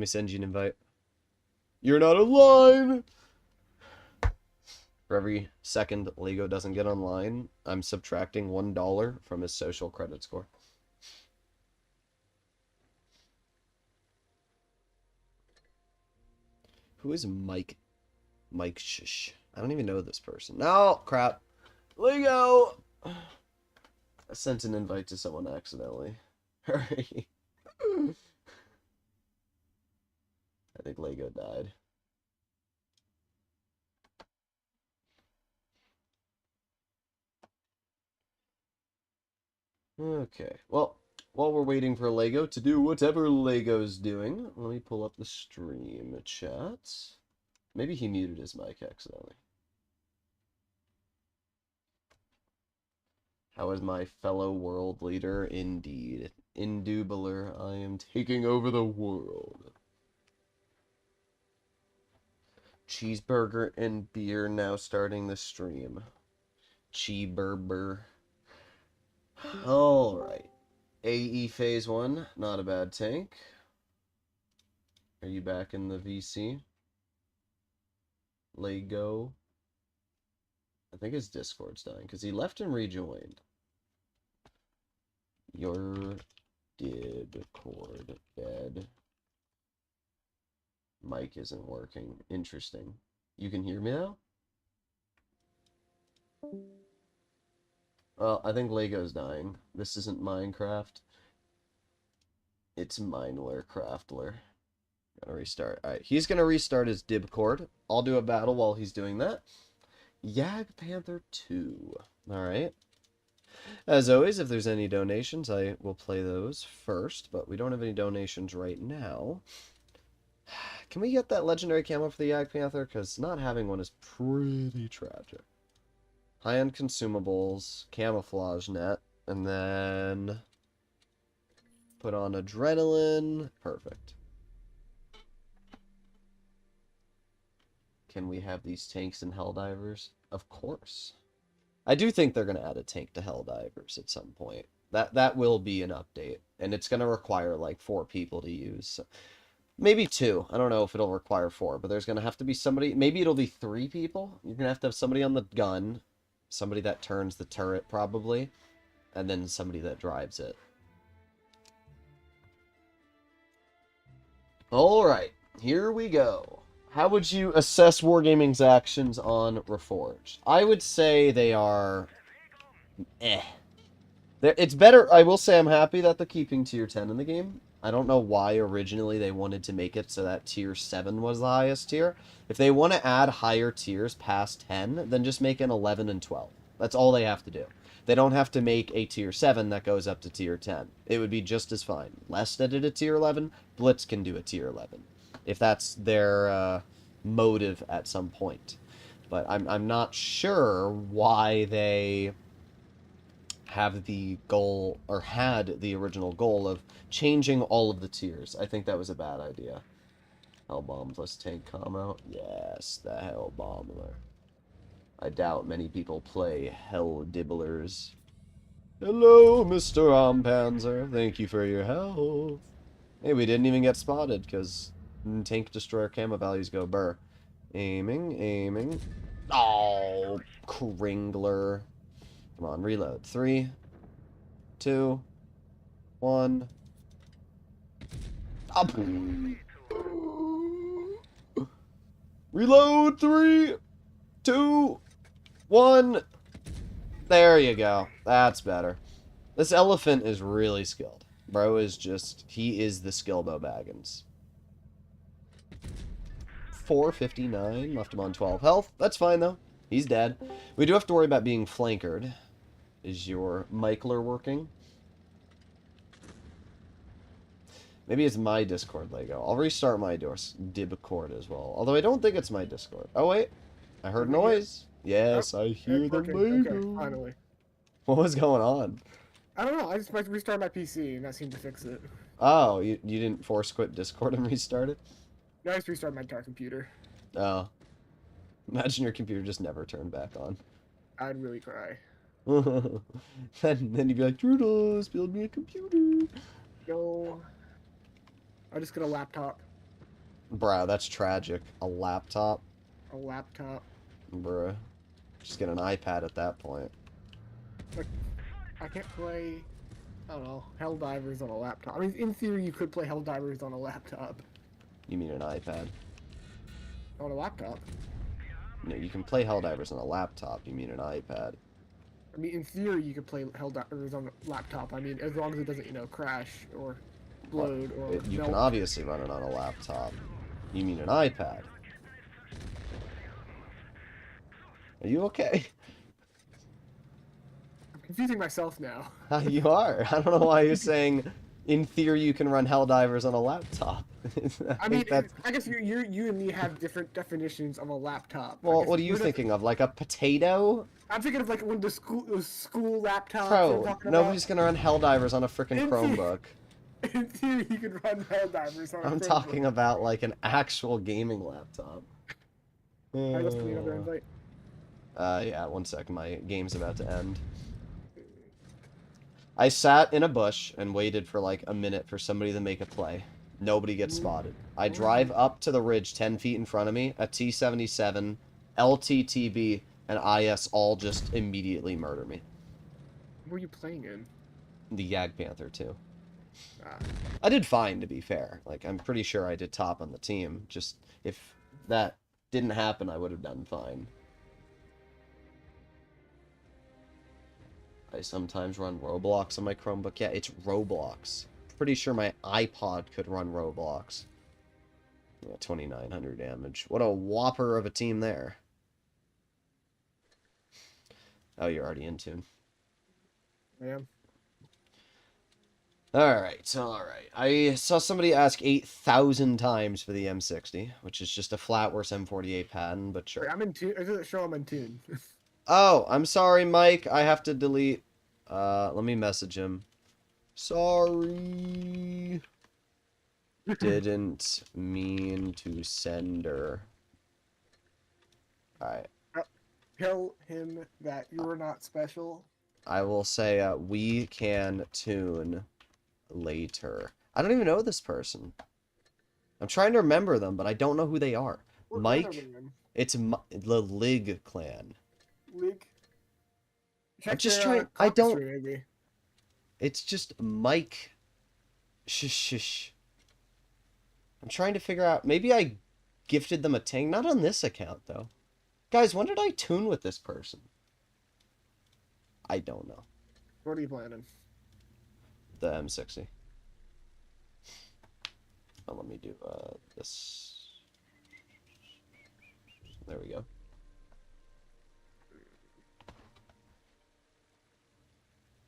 me send you an invite. You're not online! For every second Lego doesn't get online, I'm subtracting $1 from his social credit score. Who is Mike? Mike Shish. I don't even know this person. No, crap. Lego! I sent an invite to someone accidentally. Hurry. I think Lego died. Okay, well, while we're waiting for Lego to do whatever Lego's doing, let me pull up the stream chat. Maybe he muted his mic accidentally. How is my fellow world leader? Indeed. Indubiler, I am taking over the world. Cheeseburger and beer now starting the stream. Cheeburger. Alright. AE Phase 1, not a bad tank. Are you back in the VC? Lego. I think his Discord's dying, because he left and rejoined. Your Discord dead. Mic isn't working. Interesting. You can hear me now? Well, I think Lego's dying. This isn't Minecraft. It's Minler Craftler. Gotta restart. Alright, he's gonna restart his Dibcord. I'll do a battle while he's doing that. Yag Panther 2. Alright. As always, if there's any donations, I will play those first, but we don't have any donations right now. Can we get that legendary camo for the Yag Panther? Because not having one is pretty tragic. High-end consumables, camouflage net, and then put on adrenaline. Perfect. Can we have these tanks and Helldivers? Of course. I do think they're going to add a tank to Helldivers at some point. That will be an update, and it's going to require like 4 people to use. So maybe 2. I don't know if it'll require 4, but there's going to have to be somebody. Maybe it'll be 3 people. You're going to have somebody on the gun, somebody that turns the turret probably, and then somebody that drives it. Alright, here we go. How would you assess Wargaming's actions on Reforged? I would say they are... It's better... I will say I'm happy that they're keeping tier 10 in the game. I don't know why originally they wanted to make it so that tier 7 was the highest tier. If they want to add higher tiers past 10, then just make an 11 and 12. That's all they have to do. They don't have to make a tier 7 that goes up to tier 10. It would be just as fine. Lest did a tier 11, Blitz can do a tier 11. If that's their motive at some point. But I'm not sure why they have the goal, or had the original goal of changing all of the tiers. I think that was a bad idea. Hellbomb plus tank commo. Yes, the Hellbombler. I doubt many people play Hell Dibblers. Hello, Mr. Armpanzer. Thank you for your help. Hey, we didn't even get spotted, because tank destroyer camo values go burr. Aiming, aiming. Oh, Kringler. Come on, reload. 3, 2, 1. Up. Reload. 3, 2, 1. There you go. That's better. This elephant is really skilled. Bro is just... He is the Skillbo Baggins. 459. Left him on 12 health. That's fine, though. He's dead. We do have to worry about being flankered. Is your Michler working? Maybe it's my Discord, Lego. I'll restart my Dibcord as well. Although I don't think it's my Discord. Oh, wait. I heard noise. Yes, I hear the Lego. Okay, finally. What was going on? I don't know. I just restarted my PC and that seemed to fix it. Oh, you didn't force quit Discord and restart it? No, I just restarted my entire computer. Oh. Imagine your computer just never turned back on. I'd really cry. then you'd be like, Droodles, build me a computer. No. I'll just get a laptop. Bruh, that's tragic. A laptop? A laptop. Bruh. Just get an iPad at that point. Like, I can't play, I don't know, Helldivers on a laptop. I mean, in theory, you could play Helldivers on a laptop. You mean an iPad? On a laptop. No, you can play Helldivers on a laptop. You mean an iPad. I mean, in theory, you could play Helldivers on a laptop. I mean, as long as it doesn't, you know, crash or load or You melt. can obviously run it on a laptop. You mean an iPad. Are you okay? I'm confusing myself now. You are. I don't know why you're saying, in theory, you can run Helldivers on a laptop. I mean, I guess you and me have different definitions of a laptop. Well, what are you thinking of? Like a potato? I'm thinking of like when the school laptops. Bro, nobody's gonna run Helldivers on a freaking In Chromebook. In theory, you could run Helldivers on a I'm Chromebook. talking about like an actual gaming laptop. I just need another invite. Yeah, 1 second. My game's about to end. I sat in a bush and waited for like a minute for somebody to make a play. Nobody gets spotted. I drive up to the ridge 10 feet in front of me. A T-77, LTTB, and IS all just immediately murder me. What were you playing in? The Yag Panther, too. Ah. I did fine, to be fair. Like, I'm pretty sure I did top on the team. Just, if that didn't happen, I would have done fine. I sometimes run Roblox on my Chromebook. Yeah, it's Roblox. Pretty sure my iPod could run Roblox. Yeah, 2,900 damage. What a whopper of a team there. Oh, you're already in tune. I am. Alright, alright. I saw somebody ask 8,000 times for the M60, which is just a flat worse M48 pattern, but sure. Wait, I'm in tune. It doesn't show I'm in tune. Oh, I'm sorry, Mike. I have to delete. Let me message him. Sorry. Didn't mean to send her. Alright. Tell him that you are not special. I will say, we can tune later. I don't even know this person. I'm trying to remember them, but I don't know who they are. What Mike, it's the Lig clan. Lig? I'm just trying. I don't. It's just Mike. Shush. I'm trying to figure out. Maybe I gifted them a ting. Not on this account though. Guys, when did I tune with this person? I don't know. What are you planning? The M60. Oh, let me do this. There we go.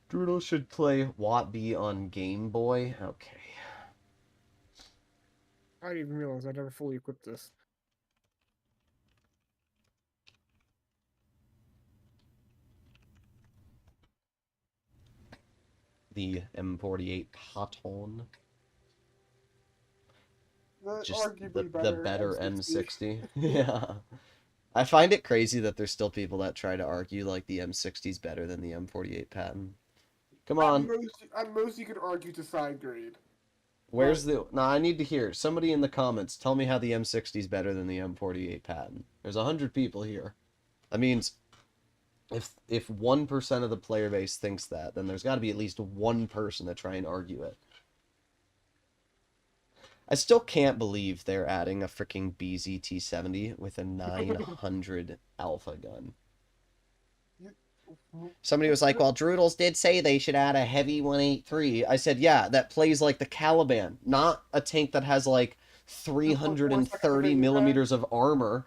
Droodles should play Watt B on Game Boy. Okay. I didn't even realize I never fully equipped this. The M48 Paton. Just the better M60. Yeah. I find it crazy that there's still people that try to argue like the M60 is better than the M48 patent. Come on. At most you could argue to side grade. Where's the... Nah, I need to hear. Somebody in the comments, tell me how the M60 is better than the M48 patent. There's 100 people here. That means if 1% of the player base thinks that, then there's got to be at least one person to try and argue it. I still can't believe they're adding a freaking BZT-70 with a 900 alpha gun. Somebody was like, well, Droodles did say they should add a heavy 183. I said, yeah, that plays like the Caliban, not a tank that has like 330 millimeters of armor.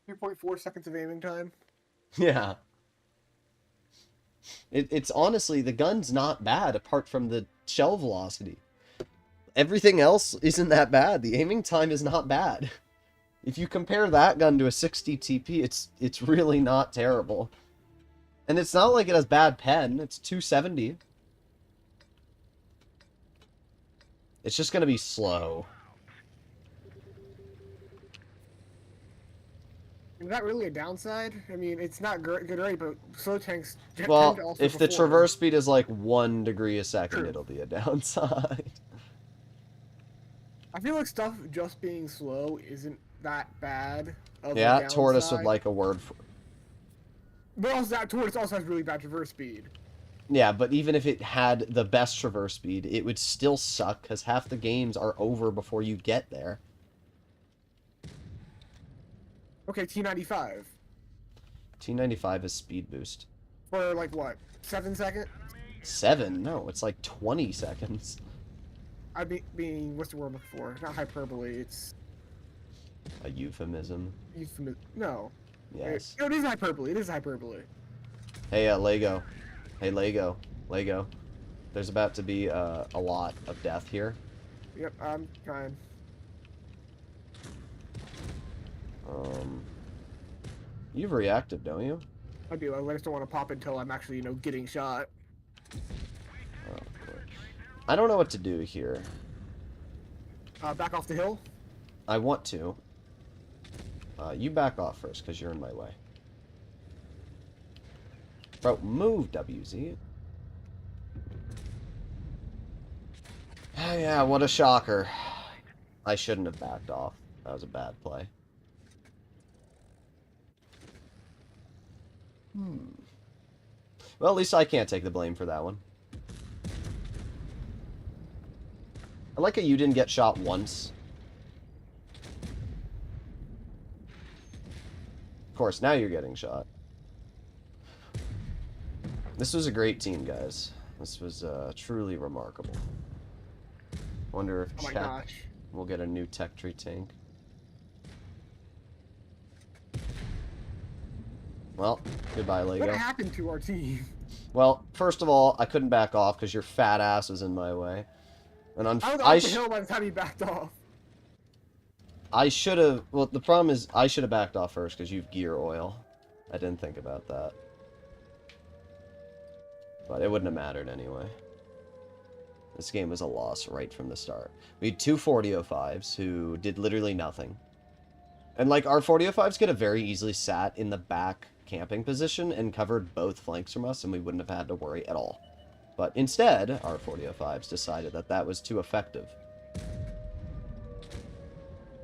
3.4 seconds of aiming time? Yeah. It's honestly, the gun's not bad apart from the shell velocity. Everything else isn't that bad. The aiming time is not bad. If you compare that gun to a 60 TP, it's really not terrible. And it's not like it has bad pen. It's 270. It's just going to be slow. Is that really a downside? I mean, it's not good rate, but slow tanks tend to Well, also if the perform. traverse speed is like 1 degree a second, True. it'll be a downside. I feel like stuff just being slow isn't that bad of a Yeah, Tortoise would downside. like a word for... But also that Tortoise also has really bad traverse speed. Yeah, but even if it had the best traverse speed, it would still suck because half the games are over before you get there. Okay, T95. T95 is speed boost. For like what? 7 seconds? 7? No, it's like 20 seconds. I be being what's the word I'm looking for? Not hyperbole. It's A euphemism. no. Yes. It is hyperbole. It is hyperbole. Hey, Lego. Hey, Lego. Lego. There's about to be a lot of death here. Yep, I'm trying. You've reacted, don't you? I do. I just don't want to pop until I'm actually, getting shot. Oh, boy. I don't know what to do here. Back off the hill. I want to. You back off first, because you're in my way. Bro, move, WZ. Yeah, what a shocker. I shouldn't have backed off. That was a bad play. Well, at least I can't take the blame for that one. I like how you didn't get shot once. Of course, now you're getting shot. This was a great team, guys. This was truly remarkable. Wonder if Oh my Czech gosh. will get a new tech tree tank. Well, goodbye, Lego. What happened to our team? Well, first of all, I couldn't back off because your fat ass was in my way. And I was off the hill by the time you backed off. I should have... Well, the problem is I should have backed off first because you've gear oil. I didn't think about that. But it wouldn't have mattered anyway. This game was a loss right from the start. We had two 4005s who did literally nothing. And, like, our 4005s could have very easily sat in the back camping position and covered both flanks from us, and we wouldn't have had to worry at all. But instead, our 4005s decided that that was too effective.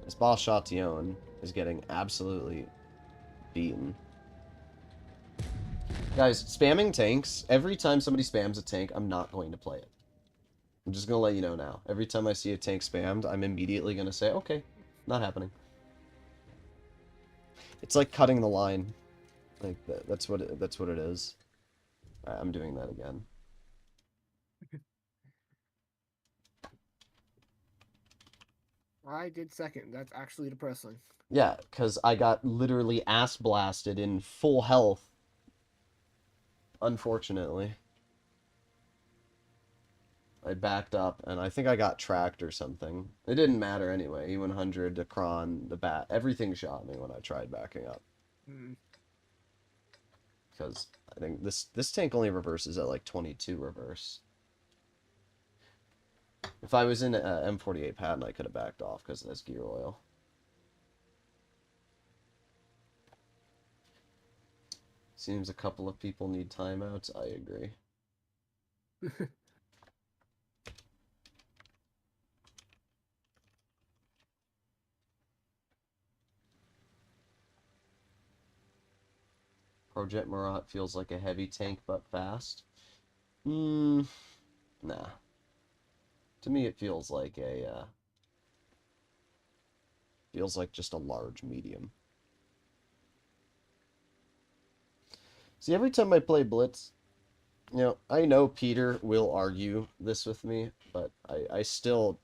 This boss Chatillon is getting absolutely beaten. Guys, spamming tanks, every time somebody spams a tank, I'm not going to play it. I'm just going to let you know now. Every time I see a tank spammed, I'm immediately going to say, okay, not happening. It's like cutting the line. Like, that's what it is. Alright, I'm doing that again. I did second. That's actually depressing. Yeah, because I got literally ass blasted in full health. Unfortunately. I backed up, and I think I got tracked or something. It didn't matter anyway. E100, the Kron, the bat, everything shot me when I tried backing up. Because I think this tank only reverses at like 22 reverse. If I was in an M48 pattern, I could have backed off because that's gear oil. Seems a couple of people need timeouts. I agree. Project Marat feels like a heavy tank but fast. Nah. To me, it feels like feels like just a large medium. See, every time I play Blitz, I know Peter will argue this with me, but I still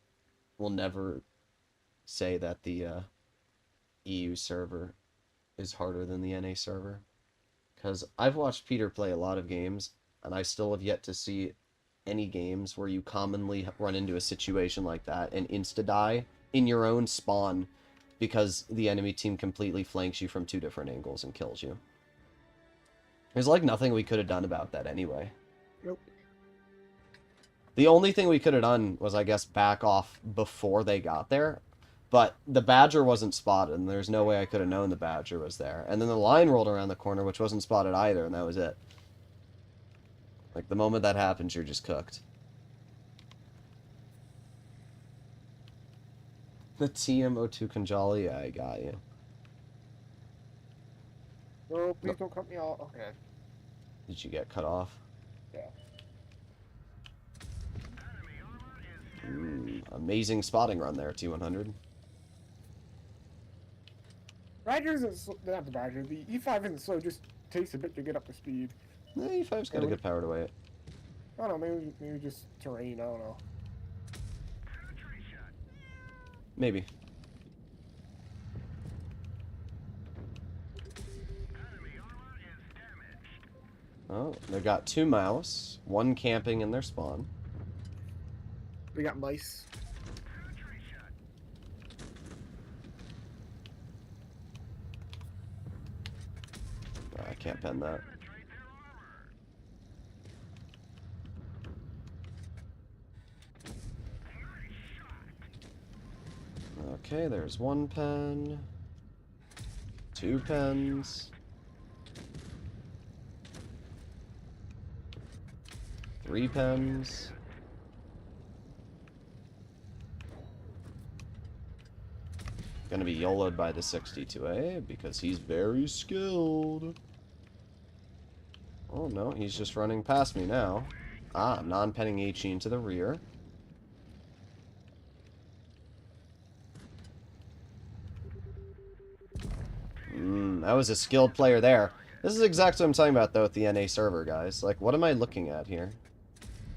will never say that the EU server is harder than the NA server. Because I've watched Peter play a lot of games, and I still have yet to see any games where you commonly run into a situation like that and insta-die in your own spawn because the enemy team completely flanks you from two different angles and kills you. There's like nothing we could have done about that anyway. Nope. The only thing we could have done was, I guess, back off before they got there. But the Badger wasn't spotted, and there's no way I could have known the Badger was there. And then the line rolled around the corner, which wasn't spotted either, and that was it. Like, the moment that happens, you're just cooked. The TMO2 Kanjali, yeah, I got you. Oh, please don't cut me off. Okay. Did you get cut off? Yeah. Amazing spotting run there, T100. Badger isn't slow, not the Badger. The E5 isn't slow. Just takes a bit to get up to speed. E5's got a good power to weight. I don't know. Maybe just terrain. I don't know. Maybe. Oh, they got 2 mouse, 1 camping in their spawn. We got mice. I can't pen that. Okay, there's 1 pen. 2 pens. 3 pens. Gonna be YOLO'd by the 62A because he's very skilled. Oh no, he's just running past me now. Ah, non-penning HE into the rear. That was a skilled player there. This is exactly what I'm talking about, though, with the NA server, guys. Like, what am I looking at here?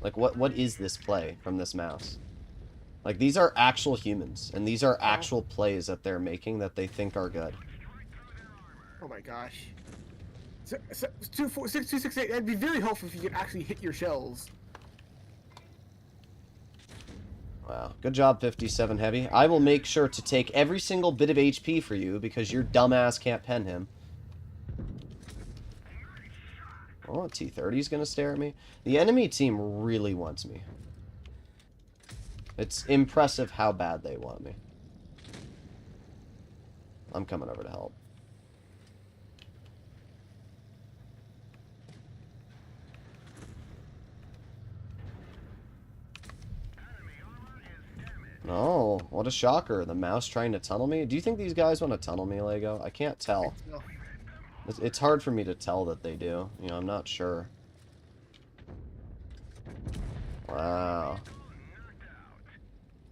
Like, what is this play from this mouse? Like, these are actual humans, and these are actual plays that they're making that they think are good. Oh my gosh. 268, that'd be very helpful if you could actually hit your shells. Wow. Good job, 57 Heavy. I will make sure to take every single bit of HP for you because your dumbass can't pen him. Oh, T30's gonna stare at me. The enemy team really wants me. It's impressive how bad they want me. I'm coming over to help. Oh, what a shocker. The mouse trying to tunnel me. Do you think these guys want to tunnel me, Lego? I can't tell. No. It's hard for me to tell that they do. You know, I'm not sure. Wow.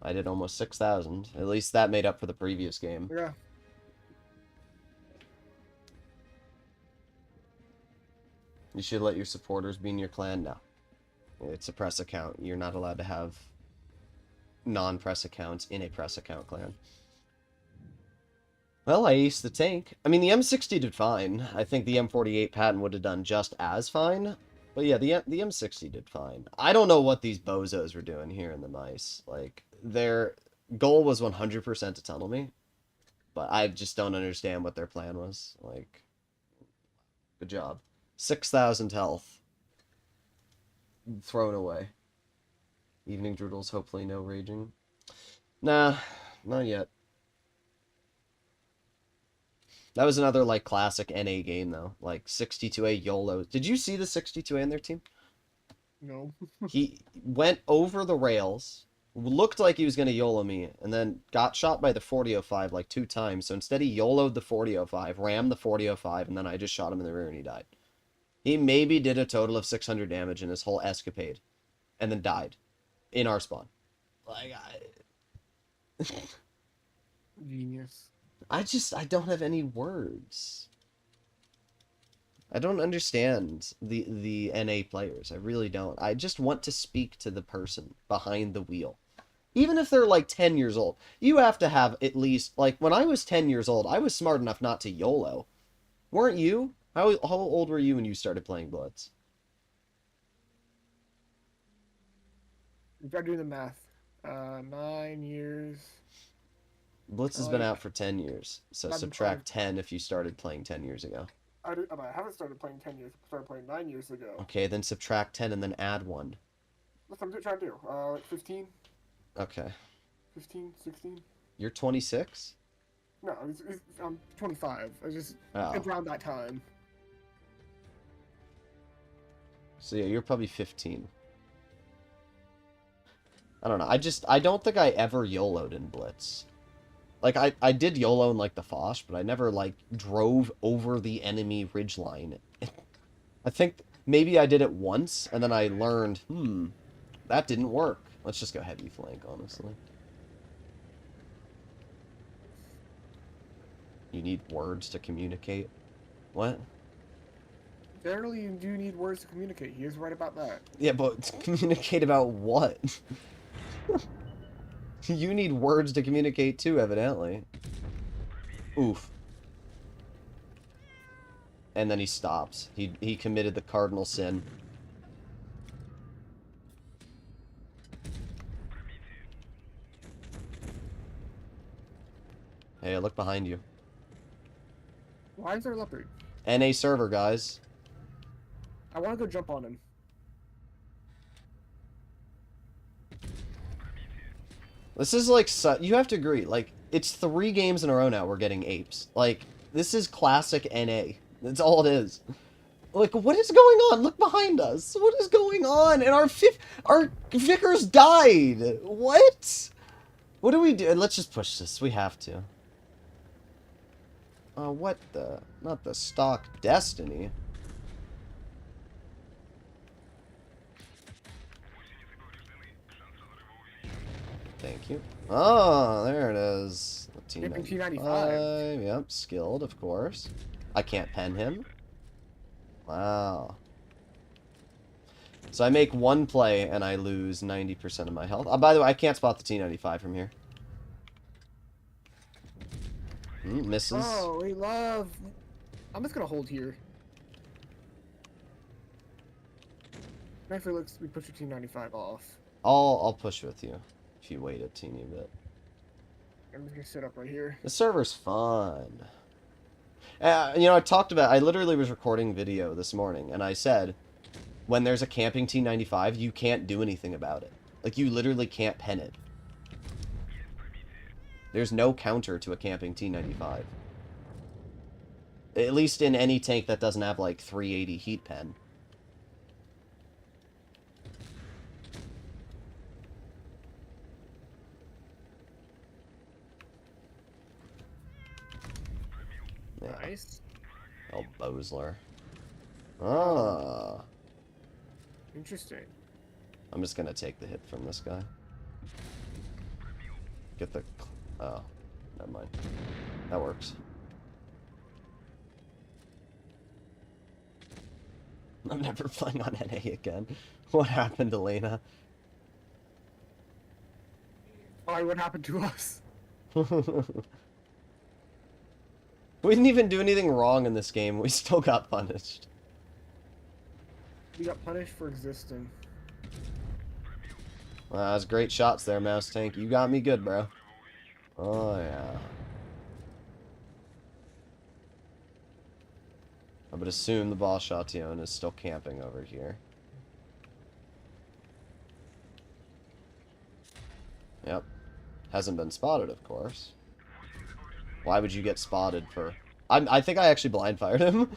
I did almost 6,000. At least that made up for the previous game. Yeah. You should let your supporters be in your clan now. It's a press account. You're not allowed to have non-press accounts in a press account clan. Well, I aced the tank. I mean, the M60 did fine. I think the M48 patent would have done just as fine. But yeah, the M60 did fine. I don't know what these bozos were doing here in the mice. Like, their goal was 100% to tunnel me. But I just don't understand what their plan was. Like, good job. 6,000 health. Thrown away. Evening Droodles, hopefully no raging. Nah, not yet. That was another, like, classic NA game, though. Like, 62A YOLO. Did you see the 62A in their team? No. He went over the rails, looked like he was going to YOLO me, and then got shot by the 4005 like 2 times. So instead he YOLO'd the 4005, rammed the 4005, and then I just shot him in the rear and he died. He maybe did a total of 600 damage in his whole escapade, and then died in our spawn. Like, Genius. I don't have any words. I don't understand the NA players. I really don't. I just want to speak to the person behind the wheel. Even if they're like 10 years old. You have to have at least, like, when I was 10 years old, I was smart enough not to YOLO. Weren't you? How old were you when you started playing Blitz? We gotta do the math. 9 years. Blitz has been out for 10 years, so subtract 10 if you started playing 10 years ago. I haven't started playing 10 years. I started playing 9 years ago. Okay, then subtract 10 and then add 1. That's what I'm trying to do. Like 15? Okay. 15, 16? You're 26? No, I'm 25. I just Oh. around that time. So yeah, you're probably 15. I don't know. I don't think I ever YOLO'd in Blitz. Like, I did YOLO in, like, the Foch, but I never, like, drove over the enemy ridgeline. I think maybe I did it once, and then I learned, that didn't work. Let's just go heavy flank, honestly. You need words to communicate. What? Generally, you do need words to communicate. He is right about that. Yeah, but to communicate about what? You need words to communicate too, evidently. Oof. And then he stops. He committed the cardinal sin. Hey, look behind you. Why is there a leopard? NA server, guys. I want to go jump on him. This is like, you have to agree, like, it's 3 games in a row now we're getting apes. Like, this is classic NA. That's all it is. Like, what is going on? Look behind us. What is going on? And our Vickers died. What? What do we do? Let's just push this. We have to. What the? Not the stock Destiny. Thank you. Oh, there it is. T95. Yep, skilled, of course. I can't pen him. Wow. So I make 1 play and I lose 90% of my health. By the way, I can't spot the T95 from here. Misses. Oh, we love... I'm just gonna hold here. Actually, we push your T95 off. I'll push with you if you wait a teeny bit. I'm just gonna sit up right here. The server's fun. You know, I literally was recording video this morning, and I said, when there's a camping T95, you can't do anything about it. Like, you literally can't pen it. There's no counter to a camping T95. At least in any tank that doesn't have, like, 380 heat pen. Yeah. Nice. Oh, Bosler. Ah. Interesting. I'm just gonna take the hit from this guy. Get the... Oh, never mind. That works. I'm never playing on NA again. What happened, Elena? Oh, what happened to us? We didn't even do anything wrong in this game. We still got punished. We got punished for existing. That's great shots there, Mouse Tank. You got me good, bro. Oh, yeah. I would assume the boss Shation is still camping over here. Yep. Hasn't been spotted, of course. Why would you get spotted for... I think I actually blind fired him.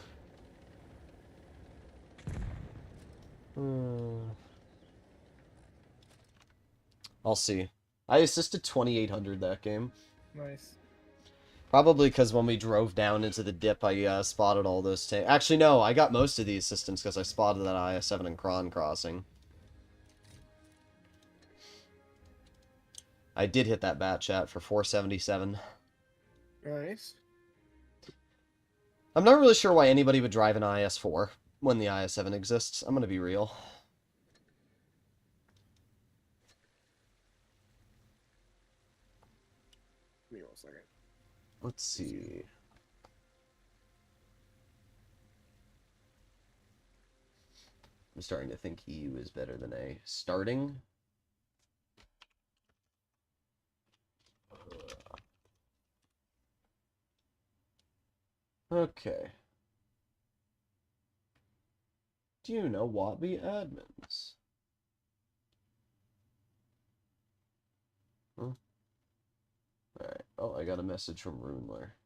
I'll see. I assisted 2,800 that game. Nice. Probably because when we drove down into the dip, I spotted all those tanks. Actually, no, I got most of the assistance because I spotted that IS-7 and Kron crossing. I did hit that bat chat for 477. Nice. I'm not really sure why anybody would drive an IS-4 when the IS-7 exists. I'm going to be real. Give me 1 second. Let's see. I'm starting to think EU is better than A. Starting? Okay. Do you know Wattby admins? Huh? Alright. Oh, I got a message from Runler.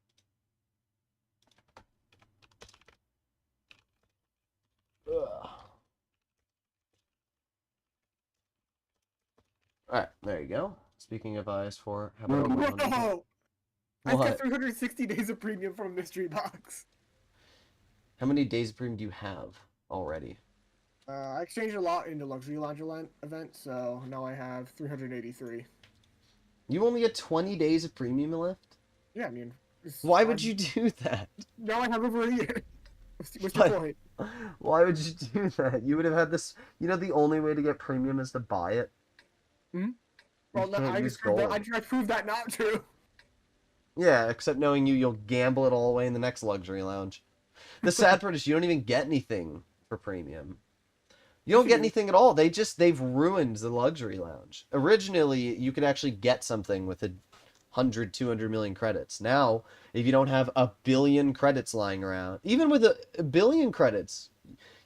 Alright, there you go. Speaking of IS4, how about... I've got What? 360 days of premium from a mystery box. How many days of premium do you have already? I exchanged a lot in the luxury lounge event, so now I have 383. You only get 20 days of premium left? Yeah, I mean, Why would you do that? now I have over a year. What's your But point? why would you do that? You would have had this. You know, the only way to get premium is to buy it. Hmm? You Well, no, can't I use just proved that, gold. I proved that not true. Yeah, except knowing you, you'll gamble it all away in the next luxury lounge. The sad part is you don't even get anything for premium. You Yes, don't you get do. anything at all. They've ruined the luxury lounge. Originally, you could actually get something with 200 million credits. Now, if you don't have a billion credits lying around, even with a billion credits,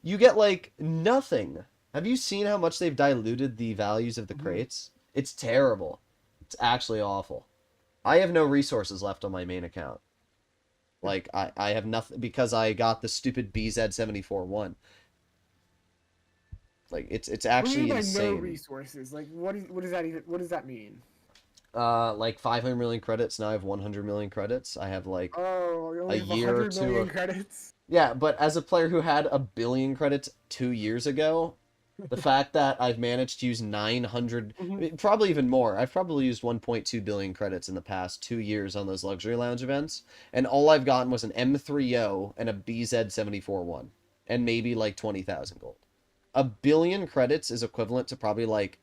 you get like nothing. Have you seen how much they've diluted the values of the Mhm. crates? It's terrible. It's actually awful. I have no resources left on my main account. Like I have nothing because I got the stupid BZ74-1. Like it's What do you actually mean by no insane. resources? Like, what does that even? What does that mean? Like 500 million credits. Now I have 100 million credits. I have like Oh, you a only have year or 100 two. million credits. Yeah, but as a player who had a billion credits 2 years ago, the fact that I've managed to use 900, Mhm. probably even more. I've probably used 1.2 billion credits in the past 2 years on those luxury lounge events, and all I've gotten was an M30 and a BZ74-1, and maybe like 20,000 gold. A billion credits is equivalent to probably like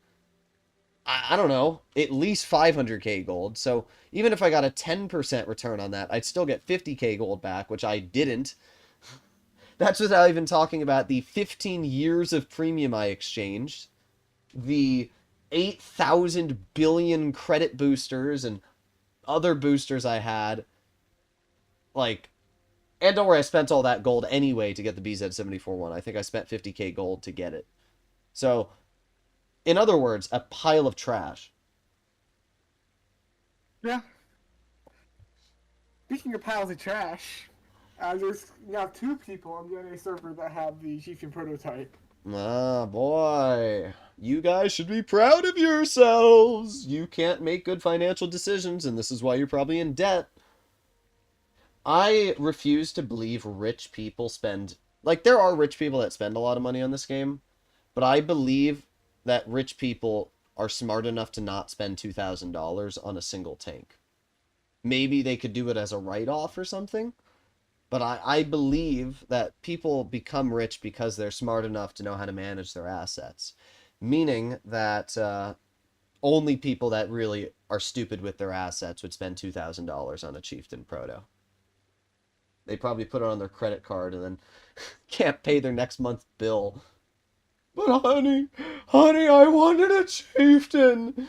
I don't know, at least 500k gold. So even if I got a 10% return on that, I'd still get 50k gold back, which I didn't. That's without even talking about the 15 years of premium I exchanged, the 8,000 billion credit boosters and other boosters I had. Like, and don't worry, I spent all that gold anyway to get the BZ74-1. I think I spent 50k gold to get it. So, in other words, a pile of trash. Yeah. Speaking of piles of trash, there's now 2 people on the NA server that have the Chieftain prototype. Ah, boy. You guys should be proud of yourselves. You can't make good financial decisions, and this is why you're probably in debt. I refuse to believe rich people spend. Like, there are rich people that spend a lot of money on this game, but I believe that rich people are smart enough to not spend $2,000 on a single tank. Maybe they could do it as a write-off or something, but I believe that people become rich because they're smart enough to know how to manage their assets. Meaning that only people that really are stupid with their assets would spend $2,000 on a Chieftain Proto. They probably put it on their credit card and then can't pay their next month's bill. But honey, I wanted a Chieftain!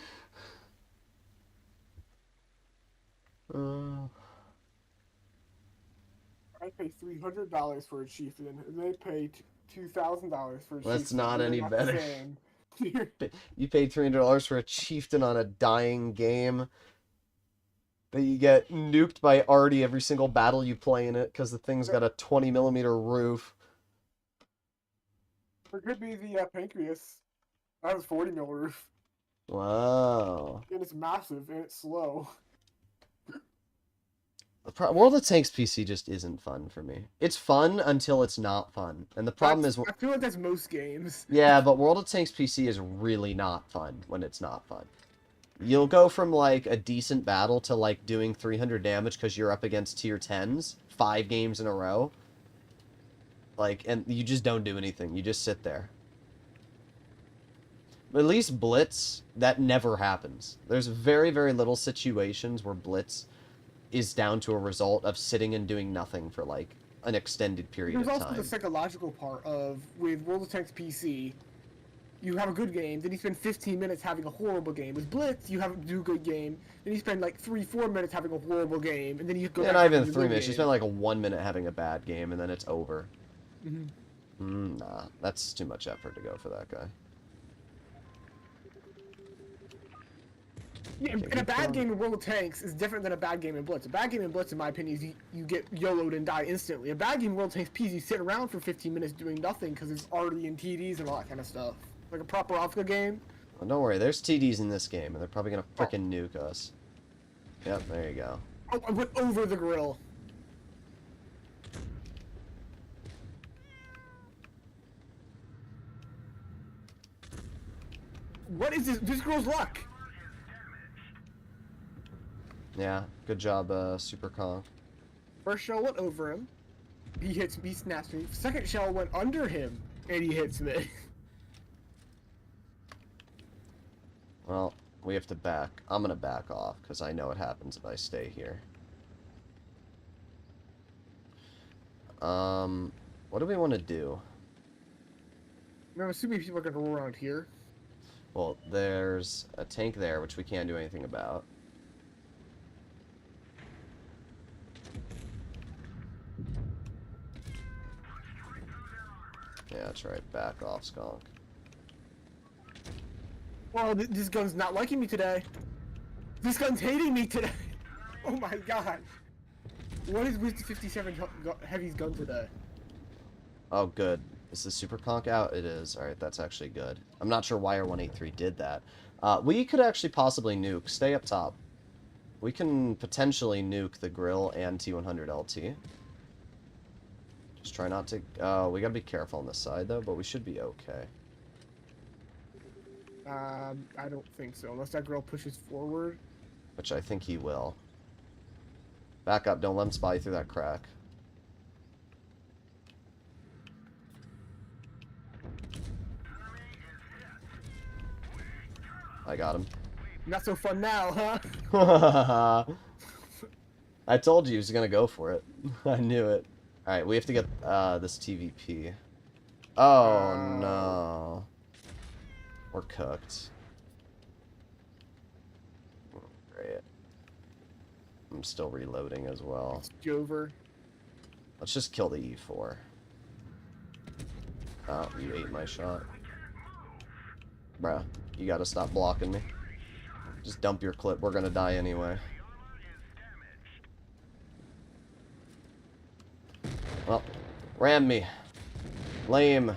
Uh, I pay $300 for a Chieftain, and they pay $2,000 for a that's Chieftain. not They're any not the better. same. You paid $300 for a Chieftain on a dying game that you get nuked by Artie every single battle you play in it because the thing's got a 20 millimeter roof. Or it could be the Pancreas. That has 40 mil roof. Wow. And it's massive, and it's slow. World of Tanks PC just isn't fun for me. It's fun until it's not fun. And the problem is, I feel like that's most games. yeah, but World of Tanks PC is really not fun when it's not fun. You'll go from like a decent battle to like doing 300 damage because you're up against tier 10s 5 games in a row. Like, and you just don't do anything. You just sit there. But at least Blitz, that never happens. There's very, very little situations where Blitz is down to a result of sitting and doing nothing for like an extended period There's of also the time. psychological part of, with World of Tanks PC, you have a good game, then you spend 15 minutes having a horrible game. With Blitz, you have a good game, then you spend like 3-4 minutes having a horrible game, and then you go Yeah, back not to even having a 3 good minutes. You game. spend like a 1 minute having a bad game, and then it's over. Mm-hmm. Nah, that's too much effort to go for that guy. Yeah, Okay, and a good bad on- game in World of Tanks is different than a bad game in Blitz. A bad game in Blitz, in my opinion, is you get YOLO'd and die instantly. A bad game in World of Tanks P, you sit around for 15 minutes doing nothing because it's already in TDs and all that kind of stuff. Like a proper Ofka game. Well, don't worry, there's TDs in this game, and they're probably gonna frickin' nuke us. Yep, there you go. Oh, I went over the grill. What is this? This girl's luck. Yeah, good job, Super Conk. First shell went over him. He hits me, snaps me. Second shell went under him, and he hits me. Well, we have to back. I'm gonna back off, because I know what happens if I stay here. What do we want to do? I'm assuming people are going to roll around here. Well, there's a tank there, which we can't do anything about. Yeah, that's right. Back off, Skunk. Well, this gun's not liking me today. This gun's hating me today. Oh my god. What is with the 57 Heavy's gun today? Oh, good. Is the Super Conk out? It is. Alright, that's actually good. I'm not sure why our 183 did that. We could actually possibly nuke. Stay up top. We can potentially nuke the grill and T100 LT. Just try not to... we gotta be careful on this side, though, but we should be okay. I don't think so, unless that girl pushes forward. Which I think he will. Back up. Don't let him spy through that crack. I got him. Not so fun now, huh? I told you he was gonna go for it. I knew it. Alright, we have to get this TVP. Oh no. We're cooked. Great. I'm still reloading as well. It's over. Let's just kill the E4. Oh, you ate my shot. Bruh, you gotta stop blocking me. Just dump your clip, we're gonna die anyway. Well, ram me. Lame.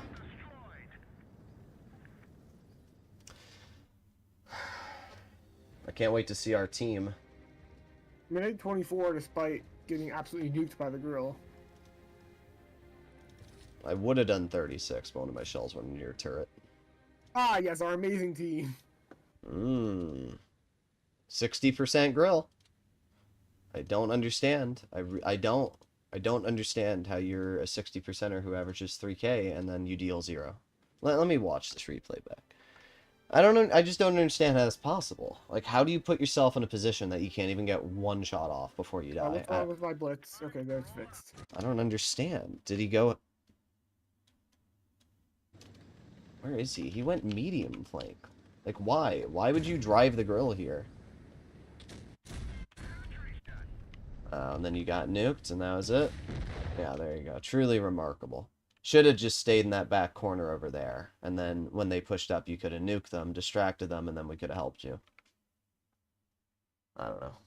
I can't wait to see our team. Minute 24 despite getting absolutely nuked by the grill. I would have done 36, but one of my shells went into your turret. Ah, yes, our amazing team. 60% grill. I don't understand. I don't understand how you're a 60%er who averages 3k and then you deal 0. Let me watch this replay back. I just don't understand how that's possible. Like, how do you put yourself in a position that you can't even get one shot off before you die? What's wrong with my blitz? Okay, that's fixed. I don't understand. Did he go... Where is he? He went medium flank. Like, why? Why would you drive the grill here? And then you got nuked, and that was it. Yeah, there you go. Truly remarkable. Should have just stayed in that back corner over there. And then when they pushed up, you could have nuked them, distracted them, and then we could have helped you. I don't know.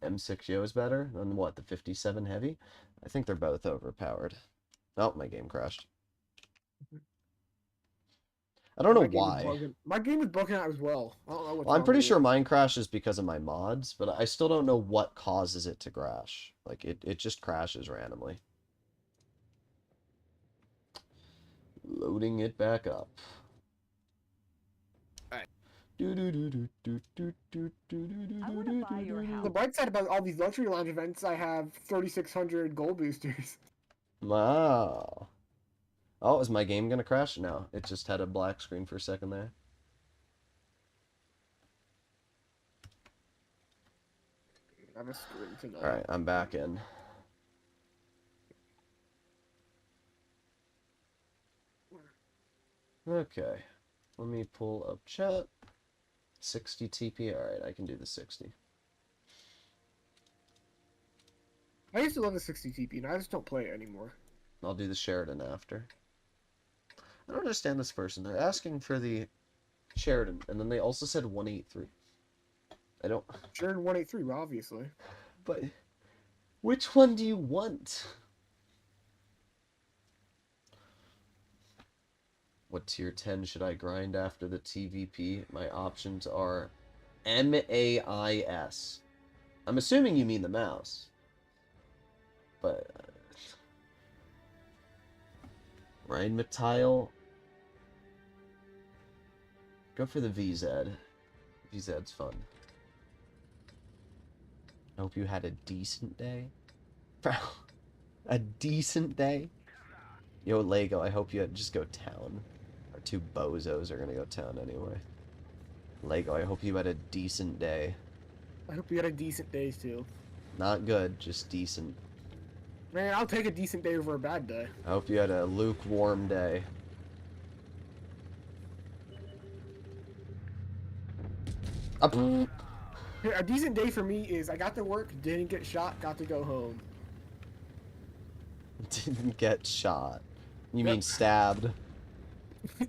M6Yo is better than what, the 57 Heavy? I think they're both overpowered. Oh, my game crashed. I don't know why. My game is broken out as well. I don't know what's Well, I'm wrong pretty with sure it. mine crashes because of my mods, but I still don't know what causes it to crash. Like, it just crashes randomly. Loading it back up. Alright. I want to buy your house. The bright side about all these luxury lounge events, I have 3,600 gold boosters. Wow. Oh, is my game gonna crash? No, it just had a black screen for a second there. I have a screen tonight. Alright, I'm back in. Okay. Let me pull up chat. 60 TP. Alright, I can do the 60. I used to love the 60 TP, and I just don't play it anymore. I'll do the Sheridan after. I don't understand this person. They're asking for the Sheridan, and then they also said 183. I don't... Sheridan 183, well, obviously. But which one do you want? What tier 10 should I grind after the TVP? My options are MAIS. I'm assuming you mean the mouse. But... Rheinmetall. Go for the VZ. VZ's fun. I hope you had a decent day. Bro, a decent day? Yo, Lego, I hope you had just go town. Our two bozos are gonna go town anyway. Lego, I hope you had a decent day. I hope you had a decent day too. Not good, just decent. Man, I'll take a decent day over a bad day. I hope you had a lukewarm day. Up. Here, a decent day for me is I got to work, didn't get shot, got to go home. Didn't get shot. You Yep. mean stabbed?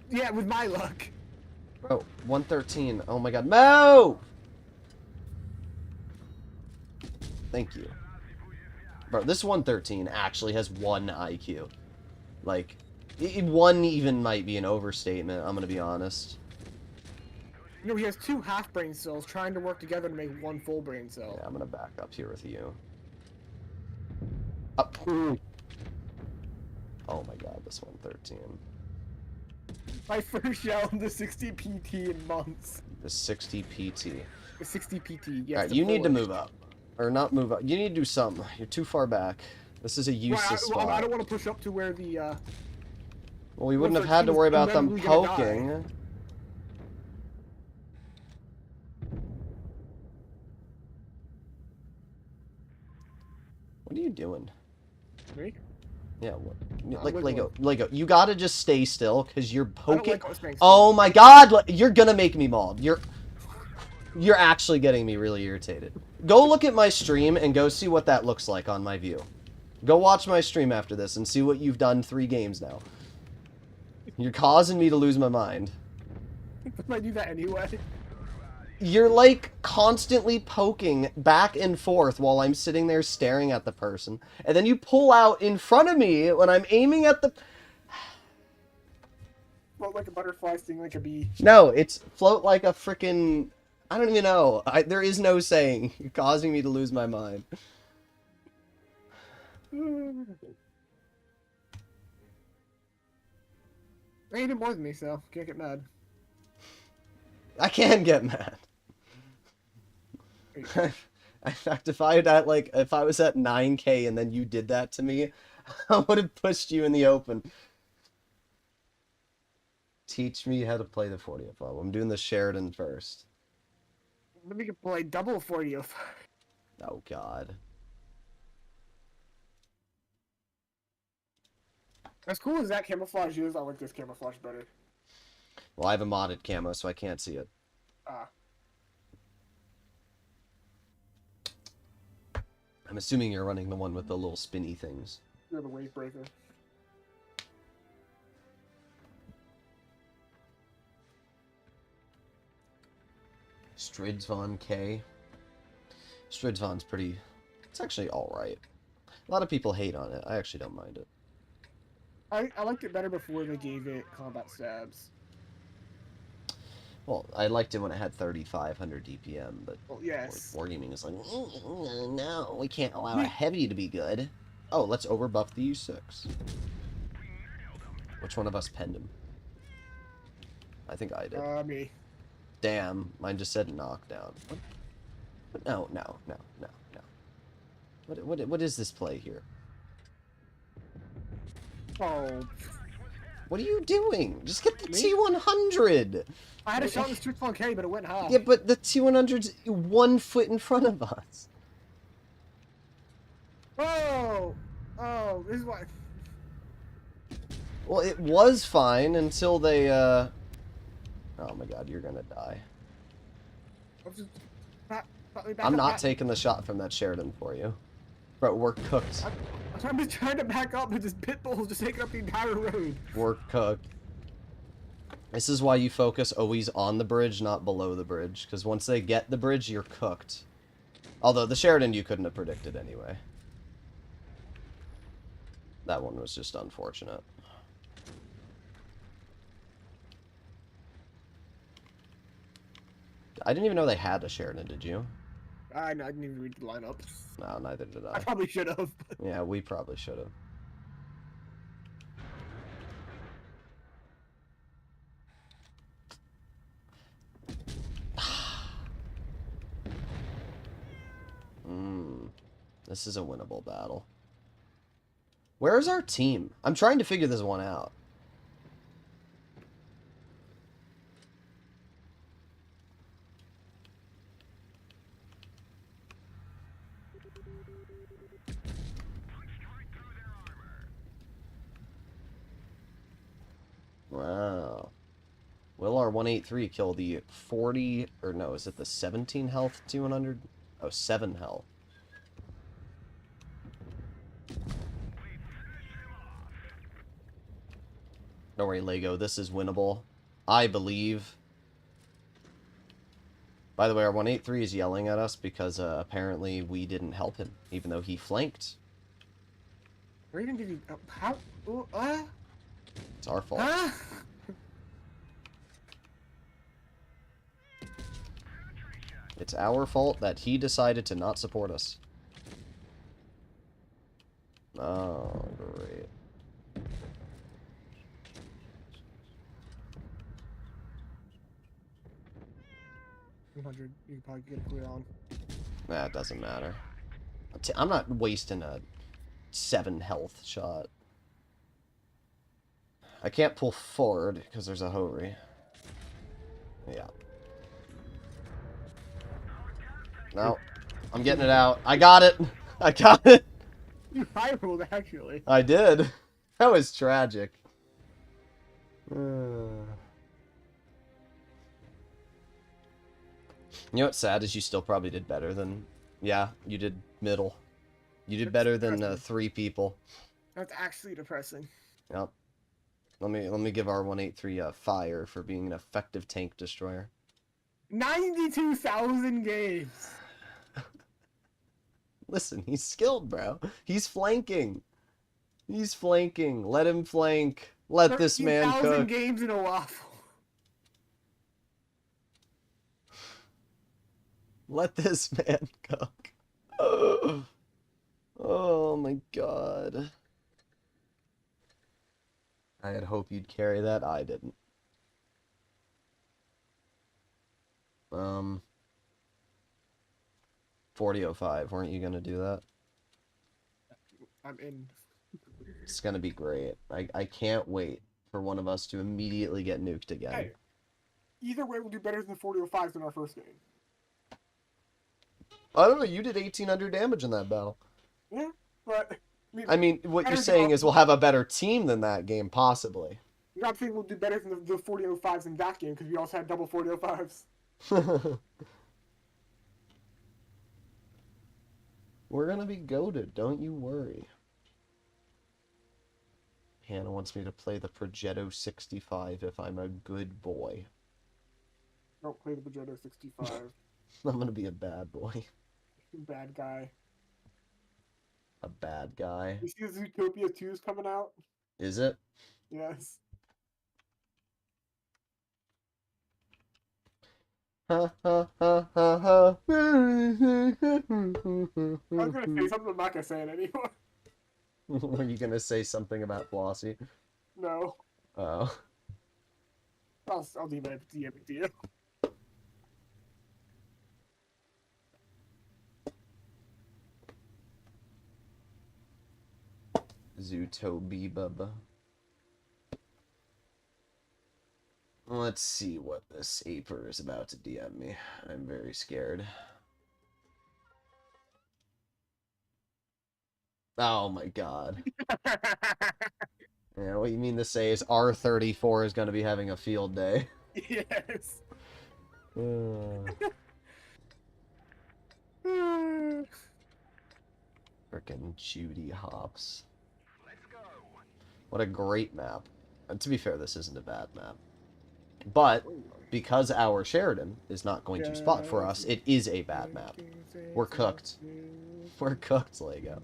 Yeah, with my luck. Bro, 113. Oh my god. Mo! Thank you. Bro, this 113 actually has 1 IQ. Like, 1 even might be an overstatement, I'm gonna be honest. You know, he has 2 half brain cells trying to work together to make 1 full brain cell. Yeah, I'm gonna back up here with you. Up. Oh my god, this 113. My first shell in the 60 PT in months. The 60 PT. The 60 PT, yes. Alright, you need to move up. Or not move up. You need to do something. You're too far back. This is a useless spot. I don't want to push up to where the, Well, we wouldn't have had to worry about them poking. What are you doing? Me? Yeah, what? Like Lego, you gotta just stay still, because you're poking. Like Oh my god, you're gonna make me mauled. You're actually getting me really irritated. Go look at my stream and go see what that looks like on my view. Go watch my stream after this and see what you've done 3 games now. You're causing me to lose my mind. I do that anyway. You're like constantly poking back and forth while I'm sitting there staring at the person. And then you pull out in front of me when I'm aiming at the... Float like a butterfly, sting like a bee. No, it's float like a frickin'... I don't even know. There is no saying. You're causing me to lose my mind. You did more than me, so can't get mad. I can get mad. In fact, if I was at 9K and then you did that to me, I would have pushed you in the open. Teach me how to play the 40th level. I'm doing the Sheridan first. Then we can play double 40th. Oh god. As cool as that camouflage is, I like this camouflage better. Well, I have a modded camo, so I can't see it. I'm assuming you're running the one with the little spinny things. You're the wave breaker. Stridsvon K. Stridsvon's pretty... It's actually alright. A lot of people hate on it. I actually don't mind it. I liked it better before they gave it combat stabs. Well, I liked it when it had 3,500 DPM, but Well, yes. Wargaming is like, no, we can't allow a heavy to be good. Oh, let's overbuff the U6. Which one of us penned him? I think I did. Me. Damn, mine just said knockdown. What? No. What is this play here? Oh. What are you doing? Just get the T100! I had a shot in the Stridsvon K, but it went high. Yeah, but the T100's 1 foot in front of us. Oh! Oh, this is why... Well, it was fine until they, Oh my god, you're gonna die. I'm not taking the shot from that Sheridan for you. Bro, we're cooked. I'm just trying to back up, but this pit bull is just taking up the entire road. We're cooked. This is why you focus always on the bridge, not below the bridge. Because once they get the bridge, you're cooked. Although, the Sheridan you couldn't have predicted anyway. That one was just unfortunate. I didn't even know they had a Sheridan, did you? I didn't even read the lineup. No, neither did I I. probably should have. Yeah, we probably should have. This is a winnable battle. Where's our team? I'm trying to figure this one out. Wow. Will our 183 kill the 40, or no, is it the 17 health 200? Oh, 7 health. Don't worry, Lego, this is winnable. I believe. By the way, our 183 is yelling at us because apparently we didn't help him, even though he flanked. Where even did he... how... It's our fault. Huh? It's our fault that he decided to not support us. Oh, great. You can probably get a clear on. That doesn't matter. I'm not wasting a 7 health shot. I can't pull forward because there's a Hori. Yeah. No. I'm getting it out. I got it! I got it! You high rolled, actually. I did. That was tragic. You know what's sad is you still probably did better than... Yeah, you did middle. You did better than 3 people. That's actually depressing. Yep. Let me give our 183 a fire for being an effective tank destroyer. 92,000 games! Listen, he's skilled, bro. He's flanking. He's flanking. Let him flank. Let this man cook. 13,000 games in a waffle. Let this man cook. Oh my god. I had hoped you'd carry that. I didn't. 4005. Weren't you gonna do that? I'm in. It's gonna be great. I can't wait for one of us to immediately get nuked again. Hey, either way, we'll do better than the 4005s in our first game. I don't know. You did 1,800 damage in that battle. Yeah, but... I mean, what you're saying is we'll have a better team than that game, possibly. I'm not saying we'll do better than the 4005s in that game, because we also had double 4005s. We're gonna be goated, don't you worry. Hannah wants me to play the Progetto 65 if I'm a good boy. Don't play the Progetto 65. I'm gonna be a bad boy. Bad guy. A bad guy. You see the Zootopia 2's coming out? Is it? Yes. Ha ha ha ha ha. I was gonna say something, I'm not gonna say it anymore. Were you gonna say something about Flossie? No. Oh. I'll leave it to you. Zootopia Bubba. Let's see what this aper is about to DM me. I'm very scared. Oh my god. Yeah, what you mean to say is R34 is going to be having a field day. Yes. Frickin' Judy Hops. What a great map. And to be fair, this isn't a bad map. But, because our Sheridan is not going to spot for us, it is a bad map. We're cooked. We're cooked, Lego.